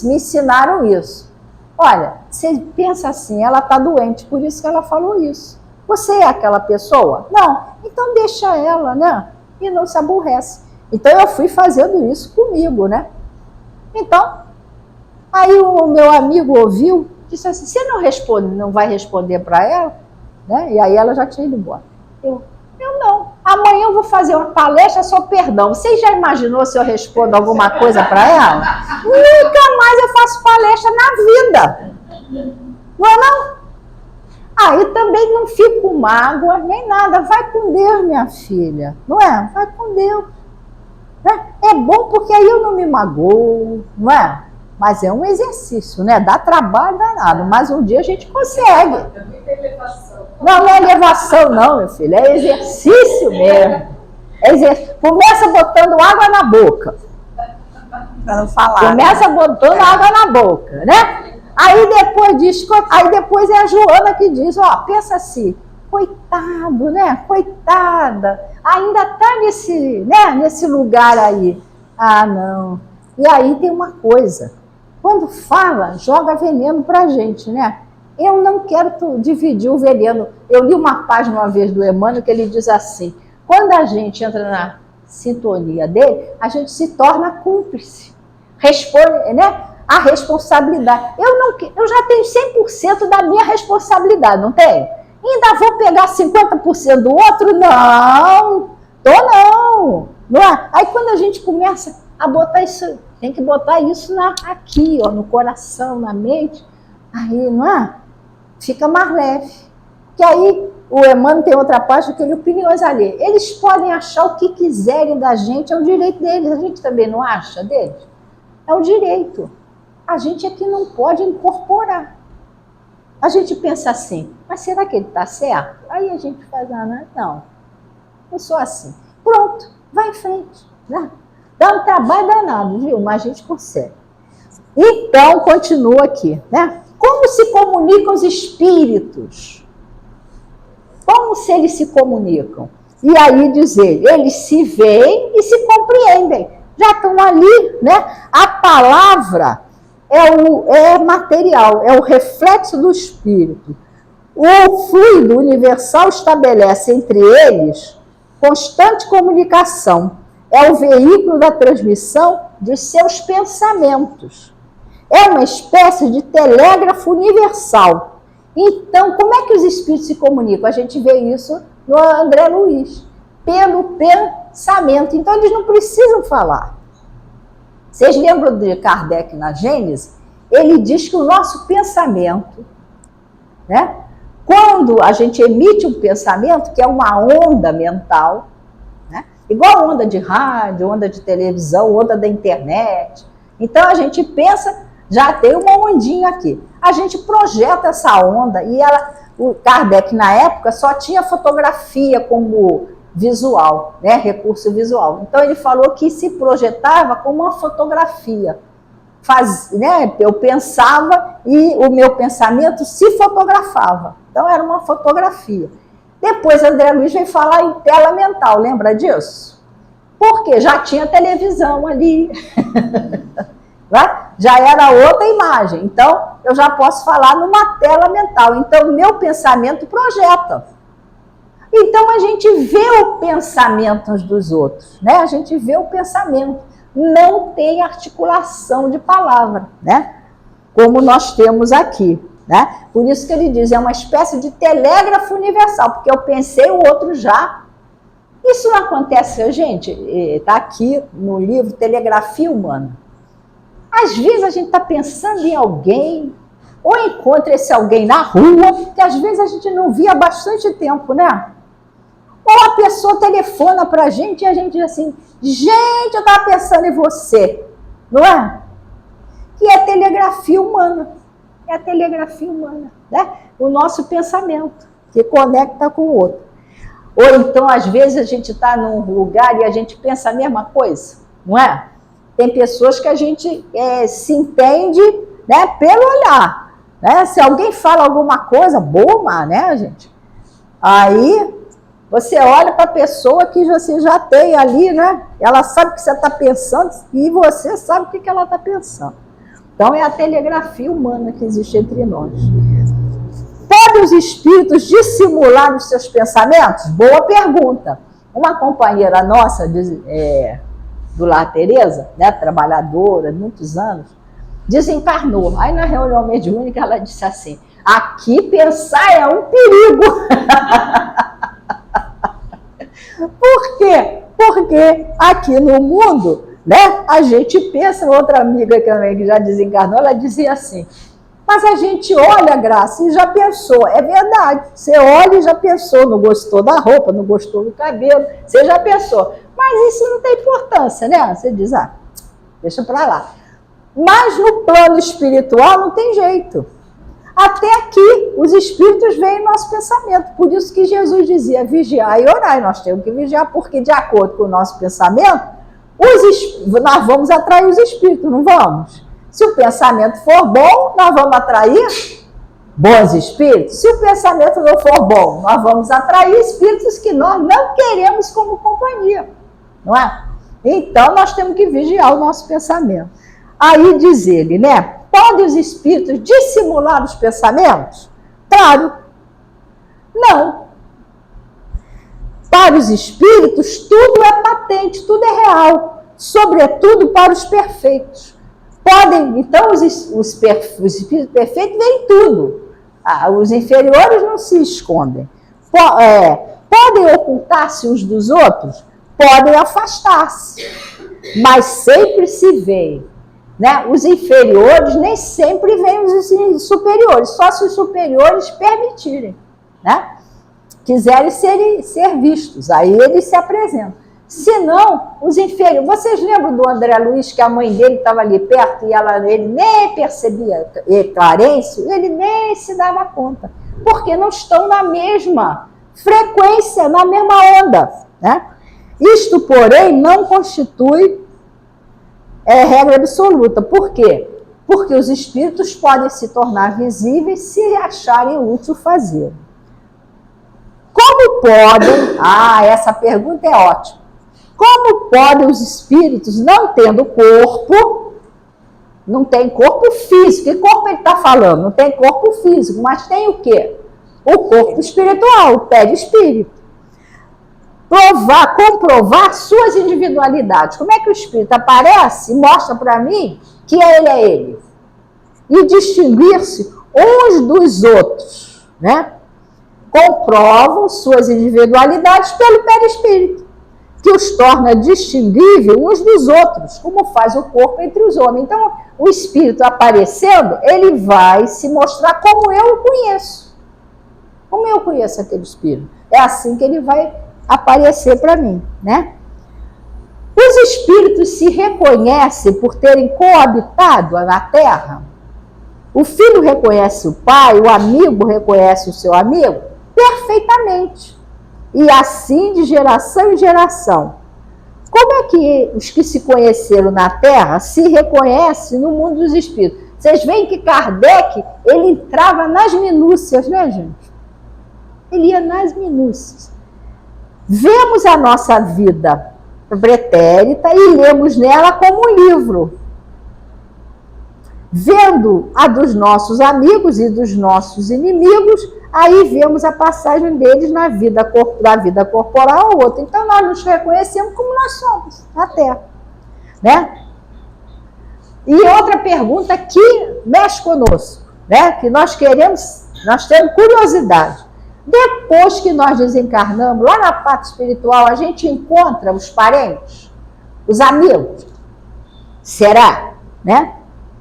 me ensinaram isso. Olha, você pensa assim, ela está doente, por isso que ela falou isso. Você é aquela pessoa? Não. Então deixa ela, né? E não se aborrece. Então eu fui fazendo isso comigo, né? Então, aí o meu amigo ouviu, disse assim, você não vai responder para ela? Né? E aí ela já tinha ido embora. Eu não. Amanhã eu vou fazer uma palestra sobre perdão. Você já imaginou se eu respondo alguma coisa para ela? Nunca mais eu faço palestra na vida. Não é não? Aí também não fico com mágoa, nem nada. Vai com Deus, minha filha. Não é? Vai com Deus. Né? É bom porque aí eu não me magoo, não é? Mas é um exercício, né? Dá trabalho danado, mas um dia a gente consegue. Não é elevação não, meu filho. É exercício mesmo. Começa botando água na boca. Para não falar. Começa botando água na boca, né? Aí depois é a Joana que diz, pensa assim, coitado, né? Coitada, ainda está nesse lugar aí. Ah, não. E aí tem uma coisa, quando fala, joga veneno pra gente, né? Eu não quero dividir o veneno. Eu li uma página uma vez do Emmanuel que ele diz assim, quando a gente entra na sintonia dele, a gente se torna cúmplice. Responde, né? A responsabilidade. Eu já tenho 100% da minha responsabilidade, não tenho? Ainda vou pegar 50% do outro? Não, não é? Aí quando a gente começa a botar isso, tem que botar isso aqui, no coração, na mente, aí, não é? Fica mais leve. Que aí o Emmanuel tem outra parte que ele opiniões ali. Eles podem achar o que quiserem da gente, é o direito deles. A gente também não acha deles? É o direito. A gente é que não pode incorporar. A gente pensa assim, mas será que ele está certo? Aí a gente faz, não, eu sou assim. Pronto, vai em frente. Né? Dá um trabalho danado, viu? Mas a gente consegue. Então, continua aqui, né? Como se comunicam os espíritos? Como se eles se comunicam? E aí diz ele, eles se veem e se compreendem. Já estão ali, né? A palavra é material, é o reflexo do espírito. O fluido universal estabelece entre eles constante comunicação. É o veículo da transmissão de seus pensamentos. É uma espécie de telégrafo universal. Então, como é que os espíritos se comunicam? A gente vê isso no André Luiz. Pelo pensamento. Então, eles não precisam falar. Vocês lembram de Kardec na Gênese? Ele diz que o nosso pensamento, né? Quando a gente emite um pensamento, que é uma onda mental, né? Igual onda de rádio, onda de televisão, onda da internet. Então, a gente pensa, já tem uma ondinha aqui. A gente projeta essa onda e o Kardec, na época, só tinha fotografia como visual, né? Recurso visual. Então, ele falou que se projetava como uma fotografia. Né? Eu pensava e o meu pensamento se fotografava. Então, era uma fotografia. Depois, André Luiz veio falar em tela mental, lembra disso? Porque já tinha televisão ali. Já era outra imagem. Então, eu já posso falar numa tela mental. Então, meu pensamento projeta. Então, a gente vê o pensamento dos outros, né? A gente vê o pensamento. Não tem articulação de palavra, né? Como nós temos aqui, né? Por isso que ele diz, é uma espécie de telégrafo universal, porque eu pensei, o outro já. Isso não acontece, gente, está aqui no livro Telegrafia Humana. Às vezes a gente está pensando em alguém, ou encontra esse alguém na rua, que às vezes a gente não via há bastante tempo, né? Ou a pessoa telefona para a gente e a gente diz assim, gente, eu estava pensando em você, não é? Que é telegrafia humana, é a telegrafia humana, né? O nosso pensamento, que conecta com o outro. Ou então, às vezes, a gente está num lugar e a gente pensa a mesma coisa, não é? Tem pessoas que a gente se entende, né, pelo olhar, né? Se alguém fala alguma coisa boa, né, gente? Aí você olha para a pessoa que você já tem ali, né? Ela sabe o que você está pensando e você sabe o que ela está pensando. Então, é a telegrafia humana que existe entre nós. Podem os espíritos dissimular os seus pensamentos? Boa pergunta. Uma companheira nossa do Lar Teresa, né, trabalhadora, muitos anos, desencarnou. Aí, na reunião mediúnica, ela disse assim, aqui pensar é um perigo. Por quê? Porque aqui no mundo, né, a gente pensa, outra amiga também que já desencarnou, ela dizia assim, mas a gente olha, Graça, e já pensou, é verdade, você olha e já pensou, não gostou da roupa, não gostou do cabelo, você já pensou, mas isso não tem importância, né? Você diz, deixa pra lá. Mas no plano espiritual não tem jeito. Até aqui, os espíritos veem nosso pensamento. Por isso que Jesus dizia, vigiar e orar. E nós temos que vigiar, porque de acordo com o nosso pensamento, nós vamos atrair os espíritos, não vamos? Se o pensamento for bom, nós vamos atrair bons espíritos. Se o pensamento não for bom, nós vamos atrair espíritos que nós não queremos como companhia. Não é? Então, nós temos que vigiar o nosso pensamento. Aí diz ele, né? Podem os espíritos dissimular os pensamentos? Claro. Não. Para os espíritos, tudo é patente, tudo é real. Sobretudo para os perfeitos. Podem, então, os espíritos perfeitos veem tudo. Os inferiores não se escondem. Podem ocultar-se uns dos outros? Podem afastar-se. Mas sempre se veem. Né? Os inferiores nem sempre veem os superiores, só se os superiores permitirem, né? Quiserem ser vistos, aí eles se apresentam. Se não, os inferiores... Vocês lembram do André Luiz, que a mãe dele estava ali perto e ele nem percebia, Clarencio, ele nem se dava conta, porque não estão na mesma frequência, na mesma onda, né? Isto, porém, não constitui regra absoluta. Por quê? Porque os espíritos podem se tornar visíveis se acharem útil fazer. Como podem... essa pergunta é ótima. Como podem os espíritos, não tendo corpo, não tem corpo físico, que corpo ele está falando? Não tem corpo físico, mas tem o quê? O corpo espiritual, o perispírito. Comprovar suas individualidades. Como é que o espírito aparece e mostra para mim que ele é ele? E distinguir-se uns dos outros, né? Comprovam suas individualidades pelo perispírito, que os torna distinguíveis uns dos outros, como faz o corpo entre os homens. Então, o espírito aparecendo, ele vai se mostrar como eu o conheço. Como eu conheço aquele espírito. É assim que ele vai aparecer para mim, né? Os espíritos se reconhecem por terem coabitado na Terra. O filho reconhece o pai, o amigo reconhece o seu amigo perfeitamente. E assim de geração em geração. Como é que os que se conheceram na Terra se reconhecem no mundo dos espíritos? Vocês veem que Kardec, ele entrava nas minúcias, né, gente? Ele ia nas minúcias. Vemos a nossa vida pretérita e lemos nela como um livro. Vendo a dos nossos amigos e dos nossos inimigos, aí vemos a passagem deles da vida corporal ao outro. Então, nós nos reconhecemos como nós somos, na Terra. Né? E outra pergunta que mexe conosco, né? Que nós temos curiosidade. Depois que nós desencarnamos, lá na parte espiritual, a gente encontra os parentes, os amigos. Será? Né?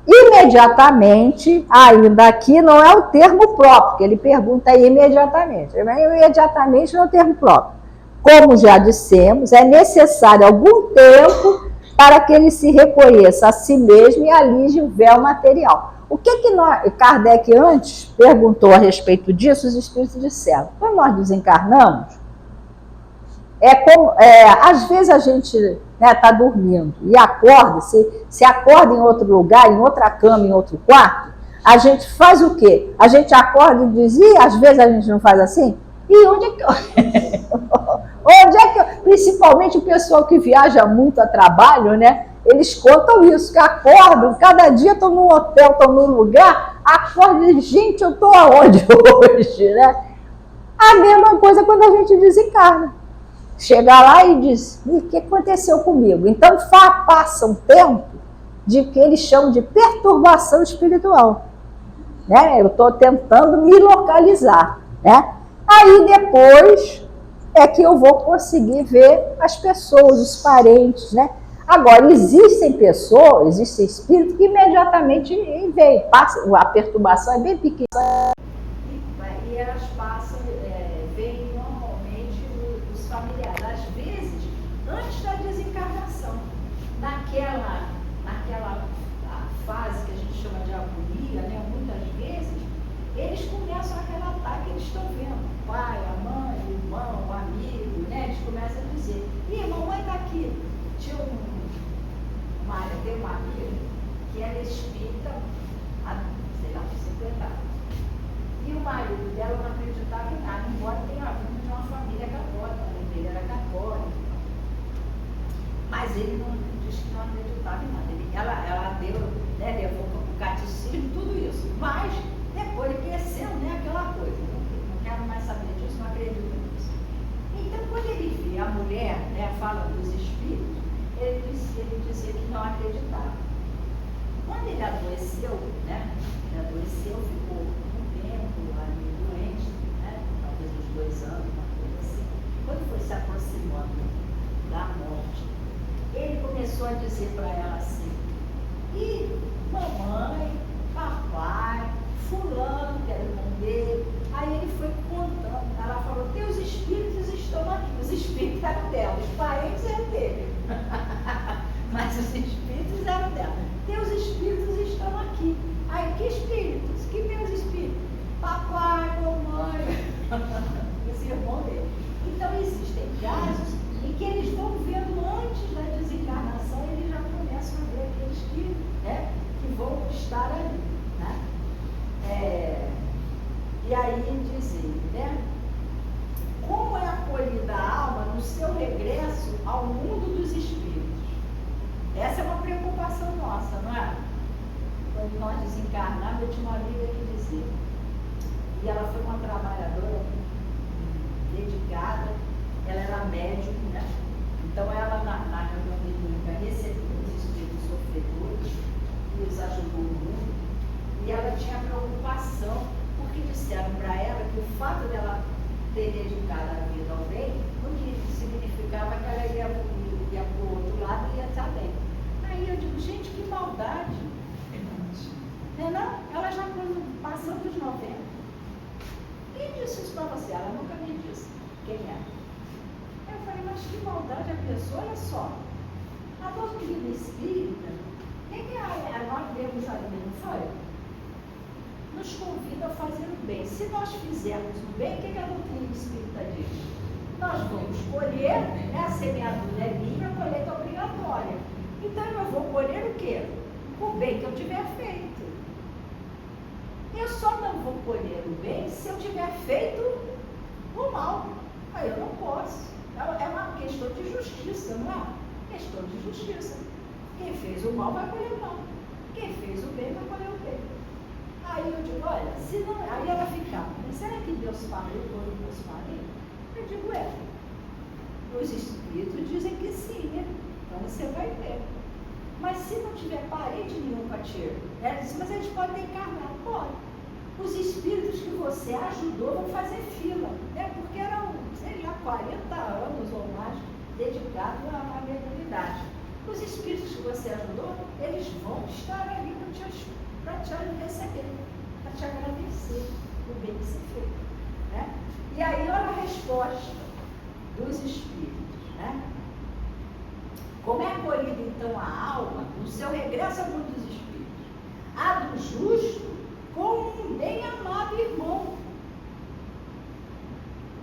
Imediatamente, ainda aqui não é o termo próprio, que ele pergunta imediatamente. Imediatamente não é o termo próprio. Como já dissemos, é necessário algum tempo para que ele se reconheça a si mesmo e alije o véu material. O que Kardec antes perguntou a respeito disso, os espíritos disseram. Quando nós desencarnamos, às vezes a gente está dormindo e acorda, se acorda em outro lugar, em outra cama, em outro quarto, a gente faz o quê? A gente acorda e diz, e às vezes a gente não faz assim? E onde é que principalmente o pessoal que viaja muito a trabalho, né? Eles contam isso, que acordam, cada dia estão num hotel, estão num lugar, acordam e dizem, gente, eu estou aonde hoje, né? A mesma coisa quando a gente desencarna. Chega lá e diz, o que aconteceu comigo? Então passa um tempo de que eles chamam de perturbação espiritual. Né? Eu estou tentando me localizar. Né? Aí depois é que eu vou conseguir ver as pessoas, os parentes. Né? Agora, existem pessoas, existem espíritos que imediatamente veem. A perturbação é bem pequena. E elas passam, veem normalmente os familiares, às vezes, antes da desencarnação. Naquela fase que a gente chama de agonia, né? Muitas vezes, eles começam a relatar que eles estão vendo o pai, a mãe, o irmão, o amigo, né? Eles começam a dizer, ih, mamãe está aqui. Tem uma amiga que era espírita há, sei lá, 50 anos. E o marido dela não acreditava em nada, embora tenha vindo de uma família católica, a mãe dele era católica. Mas ele não disse que não acreditava em nada. Ela deu, né, levou o catecismo, tudo isso. Mas, depois ele cresceu, né, aquela coisa. Não quero mais saber disso, não acredito nisso. Então, quando ele vê a mulher, né, fala dos espíritos, ele dizia que não acreditava. Quando ele adoeceu, né? Ele adoeceu, ficou um tempo ali doente, né? Talvez uns 2 anos, uma coisa assim. Quando foi se aproximando da morte, ele começou a dizer para ela assim, e mamãe, papai, fulano, que era o irmão dele. Aí ele foi contando, ela falou, teus espíritos estão aqui, os espíritos eram dela, os parentes eram dele. Mas os espíritos eram dela. Teus espíritos estão aqui. Aí, que espíritos? Que meus espíritos? Papai, mamãe, esse irmão dele. Então, existem casos em que eles vão vendo antes da desencarnação, eles já começam a ver aqueles que vão estar ali. Né? E aí dizem, né? Como é acolhida a alma no seu regresso ao mundo dos espíritos? Essa é uma preocupação nossa, não é? Quando nós desencarnamos, eu tinha uma amiga que dizia, e ela foi uma trabalhadora dedicada, ela era médium, né? Então ela na reunião mediúnica recebeu os espíritos sofredores e os ajudou muito, e ela tinha preocupação, porque disseram para ela que o fato dela ter dedicado a vida ao bem, o que significava que ela ia para o outro lado e ia estar bem. Aí eu digo, gente, que maldade. Não é não? Ela já passando dos 90. Quem disse isso para você? Ela nunca me disse quem é. Eu falei, mas que maldade a pessoa, olha só. A doutrina espírita, quem é nós lemos ali, não foi? Nos convida a fazer o bem. Se nós fizermos o bem, o que a doutrina espírita diz? Nós vamos colher, né? A semeadura é livre, a colheita é obrigatória. Então eu vou colher o quê? O bem que eu tiver feito. Eu só não vou colher o bem se eu tiver feito o mal. Aí eu não posso. É uma questão de justiça, não é? Questão de justiça. Quem fez o mal vai colher o mal. Quem fez o bem vai colher o bem. Aí eu digo, olha, se não. Aí ela ficava, será que Deus falou quando Deus falou? Eu digo, os espíritos dizem que sim, né? Então você vai ver. Mas se não tiver parente nenhum para te, ela disse, mas eles podem encarnar. Pode. Os espíritos que você ajudou vão fazer fila, né? Porque eram, sei lá, 40 anos ou mais dedicados à mediunidade. Os espíritos que você ajudou, eles vão estar ali para te receber, para te agradecer o bem que você fez, né? E aí, olha a resposta dos espíritos, né? Como é acolhida, então, a alma, no seu regresso ao mundo dos espíritos? A do justo, como um bem-amado irmão,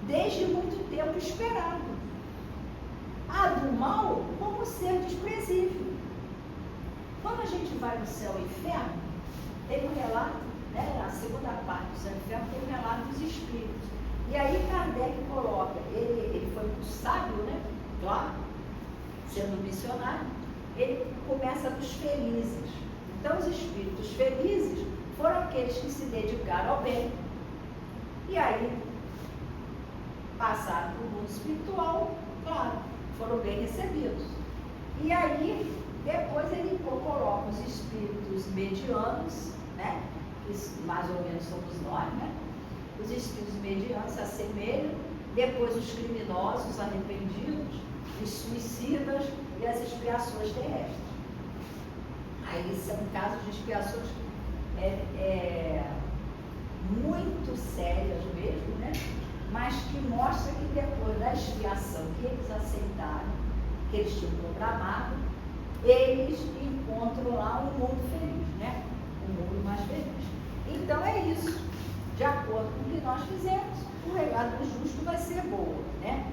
desde muito tempo esperado. A do mal, como ser desprezível. Quando a gente vai no céu e inferno, tem um relato, né, a segunda parte do céu e inferno tem um relato dos espíritos. E aí Kardec coloca, ele foi um sábio, né, claro, sendo missionário, ele começa dos felizes. Então os espíritos felizes foram aqueles que se dedicaram ao bem. E aí passaram para o mundo espiritual, claro, foram bem recebidos. E aí, depois ele coloca os espíritos medianos, né? Que mais ou menos somos nós, né? Os espíritos medianos se assemelham, depois os criminosos arrependidos, os suicidas e as expiações terrestres. Aí são casos de expiações muito sérias mesmo, né? Mas que mostra que depois da expiação que eles aceitaram, que eles tinham programado, eles encontram lá um mundo feliz, né? Um mundo mais feliz. Então é isso. De acordo com o que nós fizemos, o legado do justo vai ser boa, né?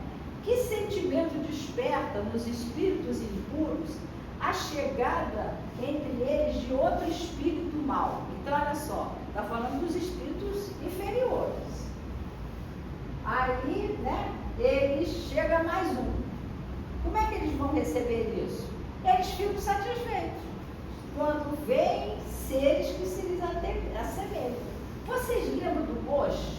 Que sentimento desperta nos espíritos impuros a chegada entre eles de outro espírito mau? Então, olha só, está falando dos espíritos inferiores. Aí, né, eles chegam mais um. Como é que eles vão receber isso? Eles ficam satisfeitos quando veem seres que se lhes assemelham. Vocês lembram do Bosch?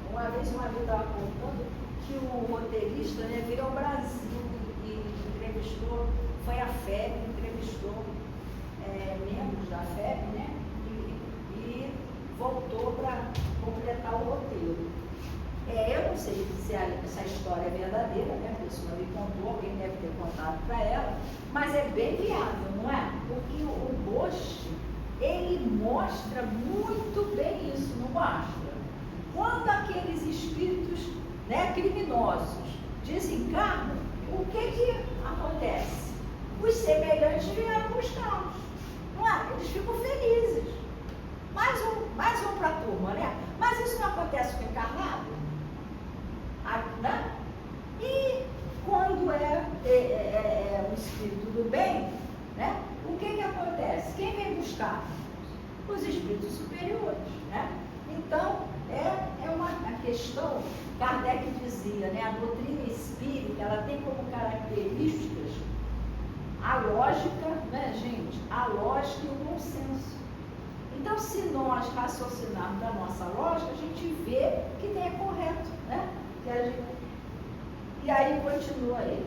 Uma vez um amigo estava contando que o roteirista, né, veio ao Brasil e entrevistou, foi à FEB, entrevistou membros da FEB, né, e voltou para completar o roteiro. Eu não sei se essa história é verdadeira, né? A pessoa me contou, alguém deve ter contado para ela, mas é bem viável, não é? Porque o Bosch, ele mostra muito bem isso, não mostra? Quando aqueles espíritos, né, criminosos desencarnam, o que acontece? Os semelhantes vieram buscá-los, não é? Eles ficam felizes. Mais um para a turma, né? Mas isso não acontece com o encarnado? Né? E quando é o espírito do bem, né? O que acontece? Quem vem buscar? Os espíritos superiores, né? Então, é uma questão, Kardec dizia, né? A doutrina espírita, ela tem como características a lógica, né, gente? A lógica e o bom senso. Então, se nós raciocinarmos da nossa lógica, a gente vê que é correto, né? E aí continua aí.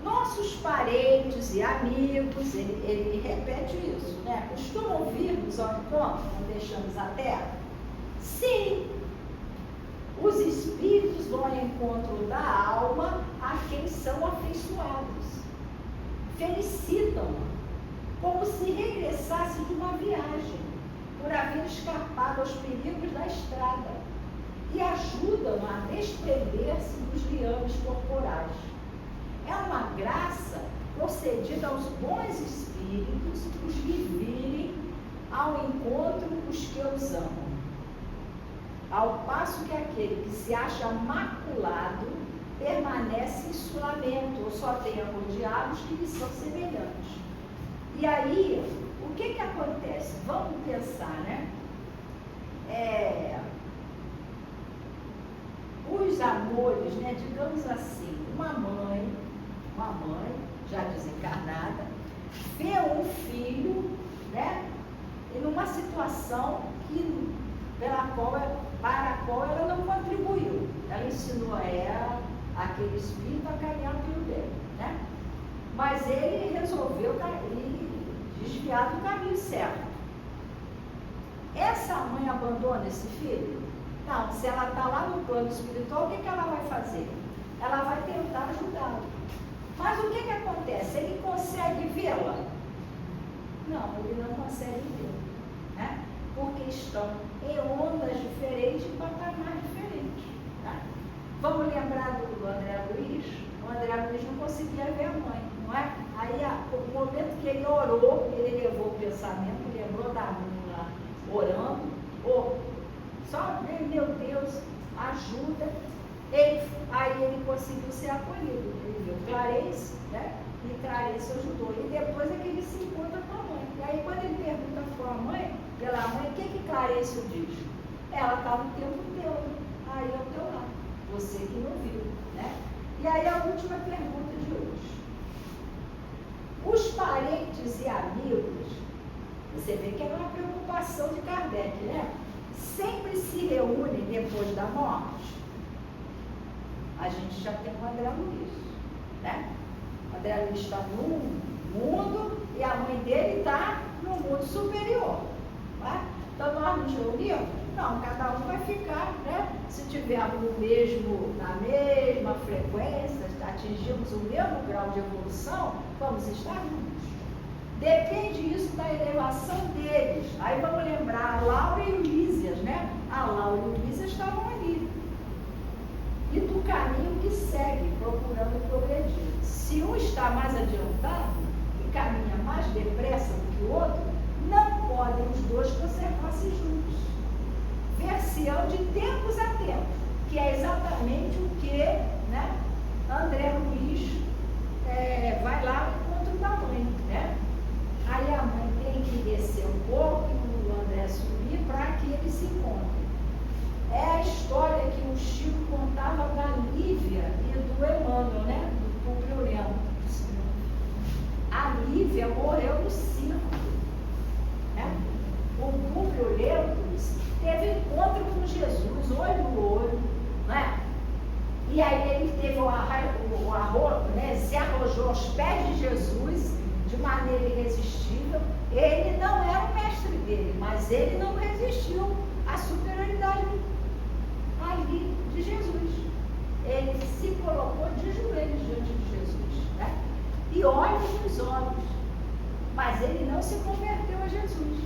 Nossos parentes e amigos, ele repete isso, né? Costumam vir-nos ao encontro quando deixamos a terra? Sim, os espíritos vão ao encontro da alma a quem são afeiçoados. Felicitam-a, como se regressasse de uma viagem, por haver escapado aos perigos da estrada, e ajudam a desprender-se dos liames corporais. É uma graça concedida aos bons espíritos, os que virem ao encontro os que os amam. Ao passo que aquele que se acha maculado permanece em isolamento, ou só tem a rodear os que lhe são semelhantes. E aí, o que acontece? Vamos pensar, né? Os amores, né? Digamos assim, uma mãe já desencarnada, vê um filho, né? E numa situação para a qual ela não contribuiu. Ela ensinou a ela, aquele espírito, a caminhar pelo dele, né? Mas ele resolveu desviar do caminho certo. Essa mãe abandona esse filho? Não, se ela está lá no plano espiritual, o que ela vai fazer? Ela vai tentar ajudá-lo. Mas o que acontece? Ele consegue vê-la? Não, ele não consegue vê-la, né? Porque estão em ondas diferentes, em patamares diferentes, né? Vamos lembrar do André Luiz? O André Luiz não conseguia ver a mãe, não é? Aí, o momento que ele orou, ele levou o pensamento, lembrou da mãe lá, orando, só, meu Deus, ajuda. Aí ele conseguiu ser acolhido. Ele viu Clarence, né? E Clarence ajudou. E depois é que ele se encontra com a mãe. E aí, quando ele pergunta pela mãe, o que Clarence diz? Ela está no tempo teu, aí ao teu lado. Você que não viu, né? E aí a última pergunta de hoje. Os parentes e amigos, você vê que é uma preocupação de Kardec, né? Sempre se reúnem depois da morte. A gente já tem o André Luiz, né? O André Luiz está num mundo e a mãe dele está no mundo superior, né? Então nós nos reunimos? Não, cada um vai ficar, né? Se tivermos na mesma frequência, atingimos o mesmo grau de evolução, vamos estar juntos. Depende isso da elevação deles. Aí vamos lembrar a Laura e o Lísias, né? A Laura e o Lísias estavam ali. E do caminho que segue, procurando progredir. Se um está mais adiantado e caminha mais depressa do que o outro, não podem os dois conservar-se juntos. Ver-se-ão de tempos a tempos, que é exatamente o que, né, André Luiz vai lá no encontro da mãe, né? Aí a mãe tem que descer um pouco e o André subir para que eles se encontrem. É a história que o Chico contava da Lívia e do Emmanuel, né? Do Públio Lento. A Lívia morreu no circo, né? O Públio Lento teve encontro com Jesus, olho no olho, né? E aí ele teve né? Se arrojou aos pés de Jesus de maneira irresistível. Ele não era o mestre dele, mas ele não resistiu à superioridade ali de Jesus. Ele se colocou de joelhos diante de Jesus, né? E olhos nos olhos, mas ele não se converteu a Jesus.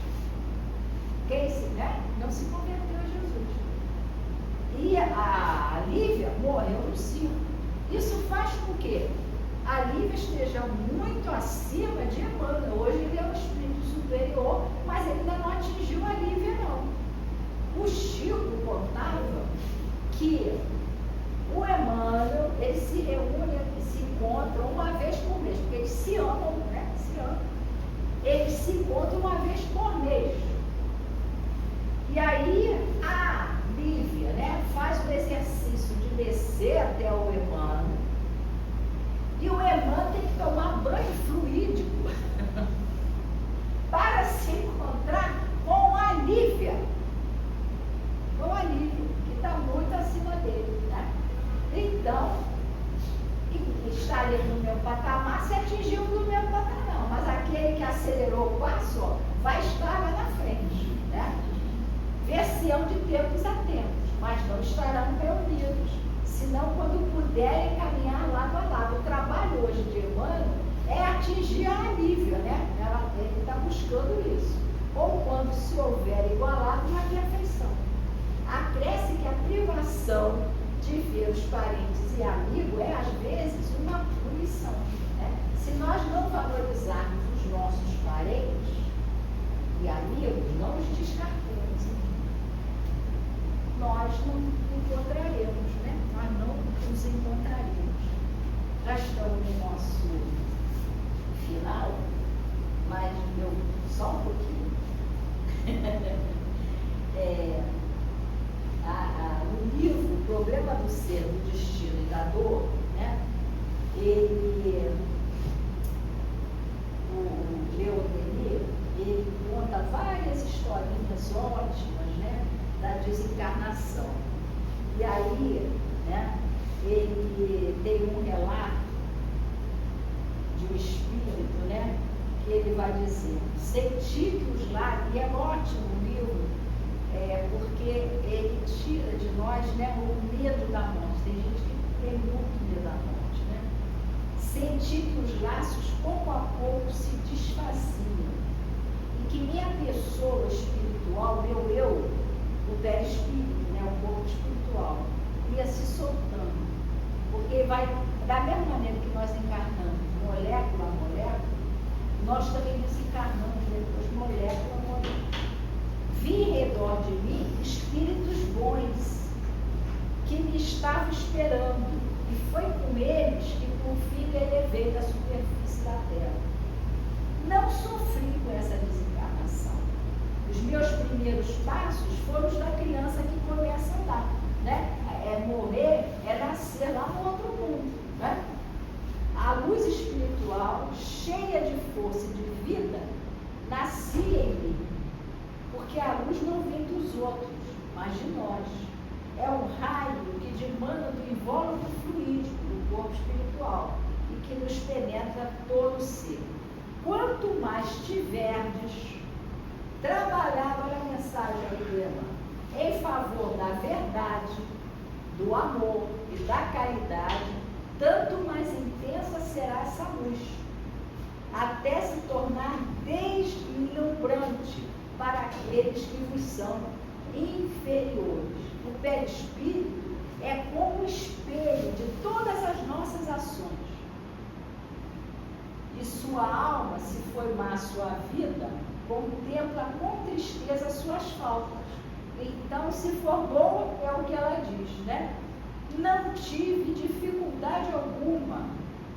Né? Não se converteu a Jesus. E a Lívia morreu no circo. Isso faz com que a Lívia esteja muito acima de Emmanuel. Hoje ele é um espírito superior, mas ele ainda não atingiu a Lívia, não. O Chico contava que o Emmanuel, eles se reúnem e se encontram uma vez por mês, porque eles se amam, né? Se amam. Eles se encontram uma vez por mês. E aí a Lívia, né, faz o exercício de descer até o Emmanuel. E o Emmanuel tem que tomar banho fluídico para se encontrar com a Lívia. Com a Lívia, que está muito acima dele, né? Então, estaria no meu patamar se atingiu no meu patamar. Mas aquele que acelerou o passo, ó, vai estar lá na frente, né? Ver-se-ão de tempos a tempos. mas não estarão reunidos, senão quando puderem caminhar lado a lado. O trabalho hoje de Emmanuel é atingir a Lívia, né? Ele está buscando isso. Ou quando se houver igualado na perfeição. Acresce que a privação de ver os parentes e amigos é, às vezes, uma punição. Né? Se nós não valorizarmos os nossos parentes e amigos, não os descartemos. Nós não encontraremos, né? Nós não nos encontraremos. Já estamos no nosso final, mas só um pouquinho. No livro O Problema do Ser, do Destino e da Dor, né? O Leon Denis, ele conta várias historinhas ótimas, né? Da desencarnação. E aí, né? Ele tem um relato de um espírito, né? Que ele vai dizer, senti que os lares, e é ótimo o livro, porque ele tira de nós, né, o medo da morte. Tem gente que tem muito medo da morte, né? Senti que os laços pouco a pouco se desfaziam e que minha pessoa espiritual, meu eu, o perispírito, né, o corpo espiritual, ia se soltando, porque vai, da mesma maneira que nós encarnamos molécula a molécula, nós também desencarnamos depois molécula a molécula. Vi em redor de mim espíritos bons que me estavam esperando, e foi com eles que por fim me elevei da superfície da terra. Não sofri com essa desencarnação. Os meus primeiros passos foram os da criança que começa a andar, né? Morrer é nascer lá no outro mundo, né? A luz espiritual, cheia de força e de vida, nascia em mim, porque a luz não vem dos outros, mas de nós. É um raio que dimana do invólucro fluídico do corpo espiritual e que nos penetra todo o ser. Quanto mais tiverdes trabalhado a mensagem do Emmanuel em favor da verdade, do amor e da caridade, tanto mais intensa será essa luz, até se tornar deslumbrante para aqueles que vos são inferiores. O perispírito é como o espelho de todas as nossas ações. E sua alma, se foi má a sua vida, contempla com tristeza suas faltas. Então, se for boa, é o que ela diz, né? Não tive dificuldade alguma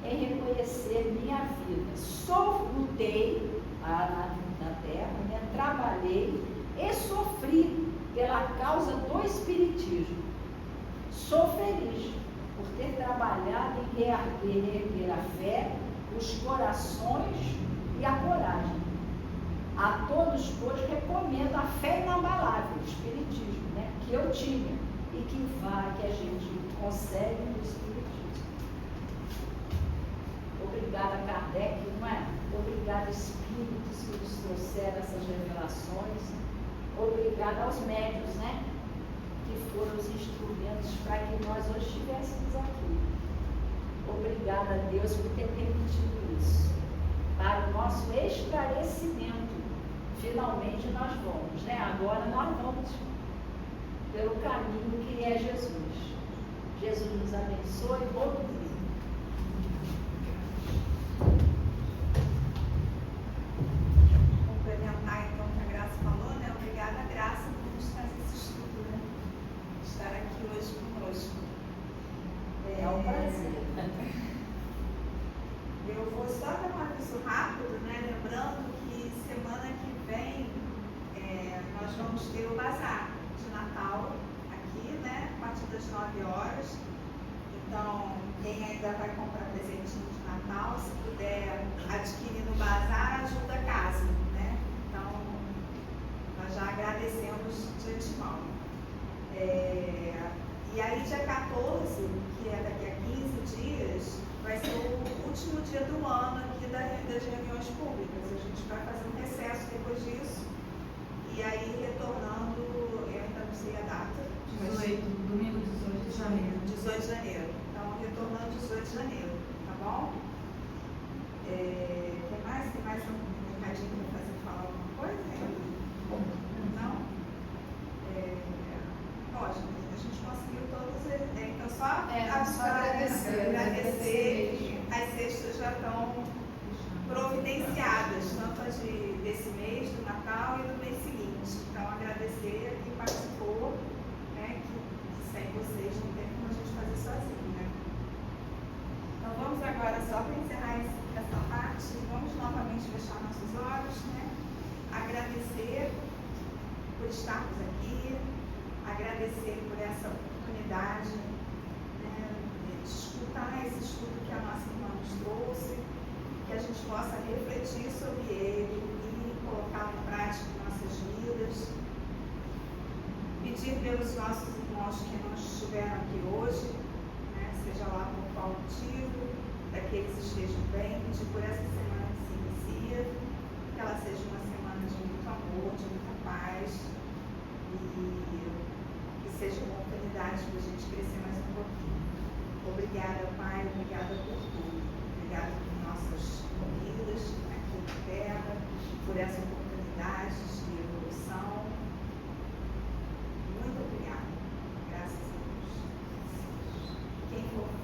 em reconhecer minha vida. Só lutei na terra, né? Trabalhei e sofri pela causa do Espiritismo. Sou feliz por ter trabalhado em reerguer a fé, os corações e a coragem. A todos, pois, recomendo a fé inabalável, o Espiritismo, né? Que eu tinha e que a gente consegue no Espiritismo. Obrigada, Kardec, não é? Obrigada, Espíritos, que nos trouxeram essas revelações. Obrigada aos médiuns, né? Que foram os instrumentos para que nós hoje estivéssemos aqui. Obrigada a Deus por ter permitido isso. Para o nosso esclarecimento, finalmente nós vamos, né? Agora nós vamos pelo caminho que é Jesus. Jesus nos abençoe. Bom domingo. Complementar então o que a Graça falou, né? Obrigada, Graça, por nos trazer esse estudo, né? Estar aqui hoje conosco. É um prazer. Eu vou só dar um aviso rápido, né? Lembrando que semana que vem nós vamos ter o bazar de Natal aqui, né? A partir das 9 horas. Então, quem ainda vai comprar presentinho de Natal, se puder adquirir no bazar, ajuda a casa, né? Então, nós já agradecemos de antemão. E aí, dia 14, que é daqui a 15 dias, vai ser o último dia do ano aqui das reuniões públicas. A gente vai fazer um recesso depois disso. E aí, retornando, eu ainda não sei a data, mas Rio de Janeiro, tá bom? Tem mais um recadinho para fazer falar alguma coisa? Não? Ótimo, a gente conseguiu todos. Então só agradecer que as cestas já estão providenciadas, tanto desse mês, do Natal e do mês seguinte. Então agradecer a quem participou, né, que sem vocês não tem como a gente fazer sozinho, né? Então vamos agora, só para encerrar essa parte, vamos novamente fechar nossos olhos, né? Agradecer por estarmos aqui, agradecer por essa oportunidade, né, de escutar esse estudo que a nossa irmã nos trouxe, que a gente possa refletir sobre ele e colocá-lo em prática em nossas vidas. Pedir pelos nossos irmãos que não estiveram aqui hoje, né, seja lá por qual motivo, para que eles estejam bem, pedir por essa semana que se inicia, que ela seja uma semana de muito amor, de muita paz, e que seja uma oportunidade para a gente crescer mais um pouquinho. Obrigada, Pai, obrigada por tudo. Obrigada por nossas vidas aqui na Terra, por essa oportunidade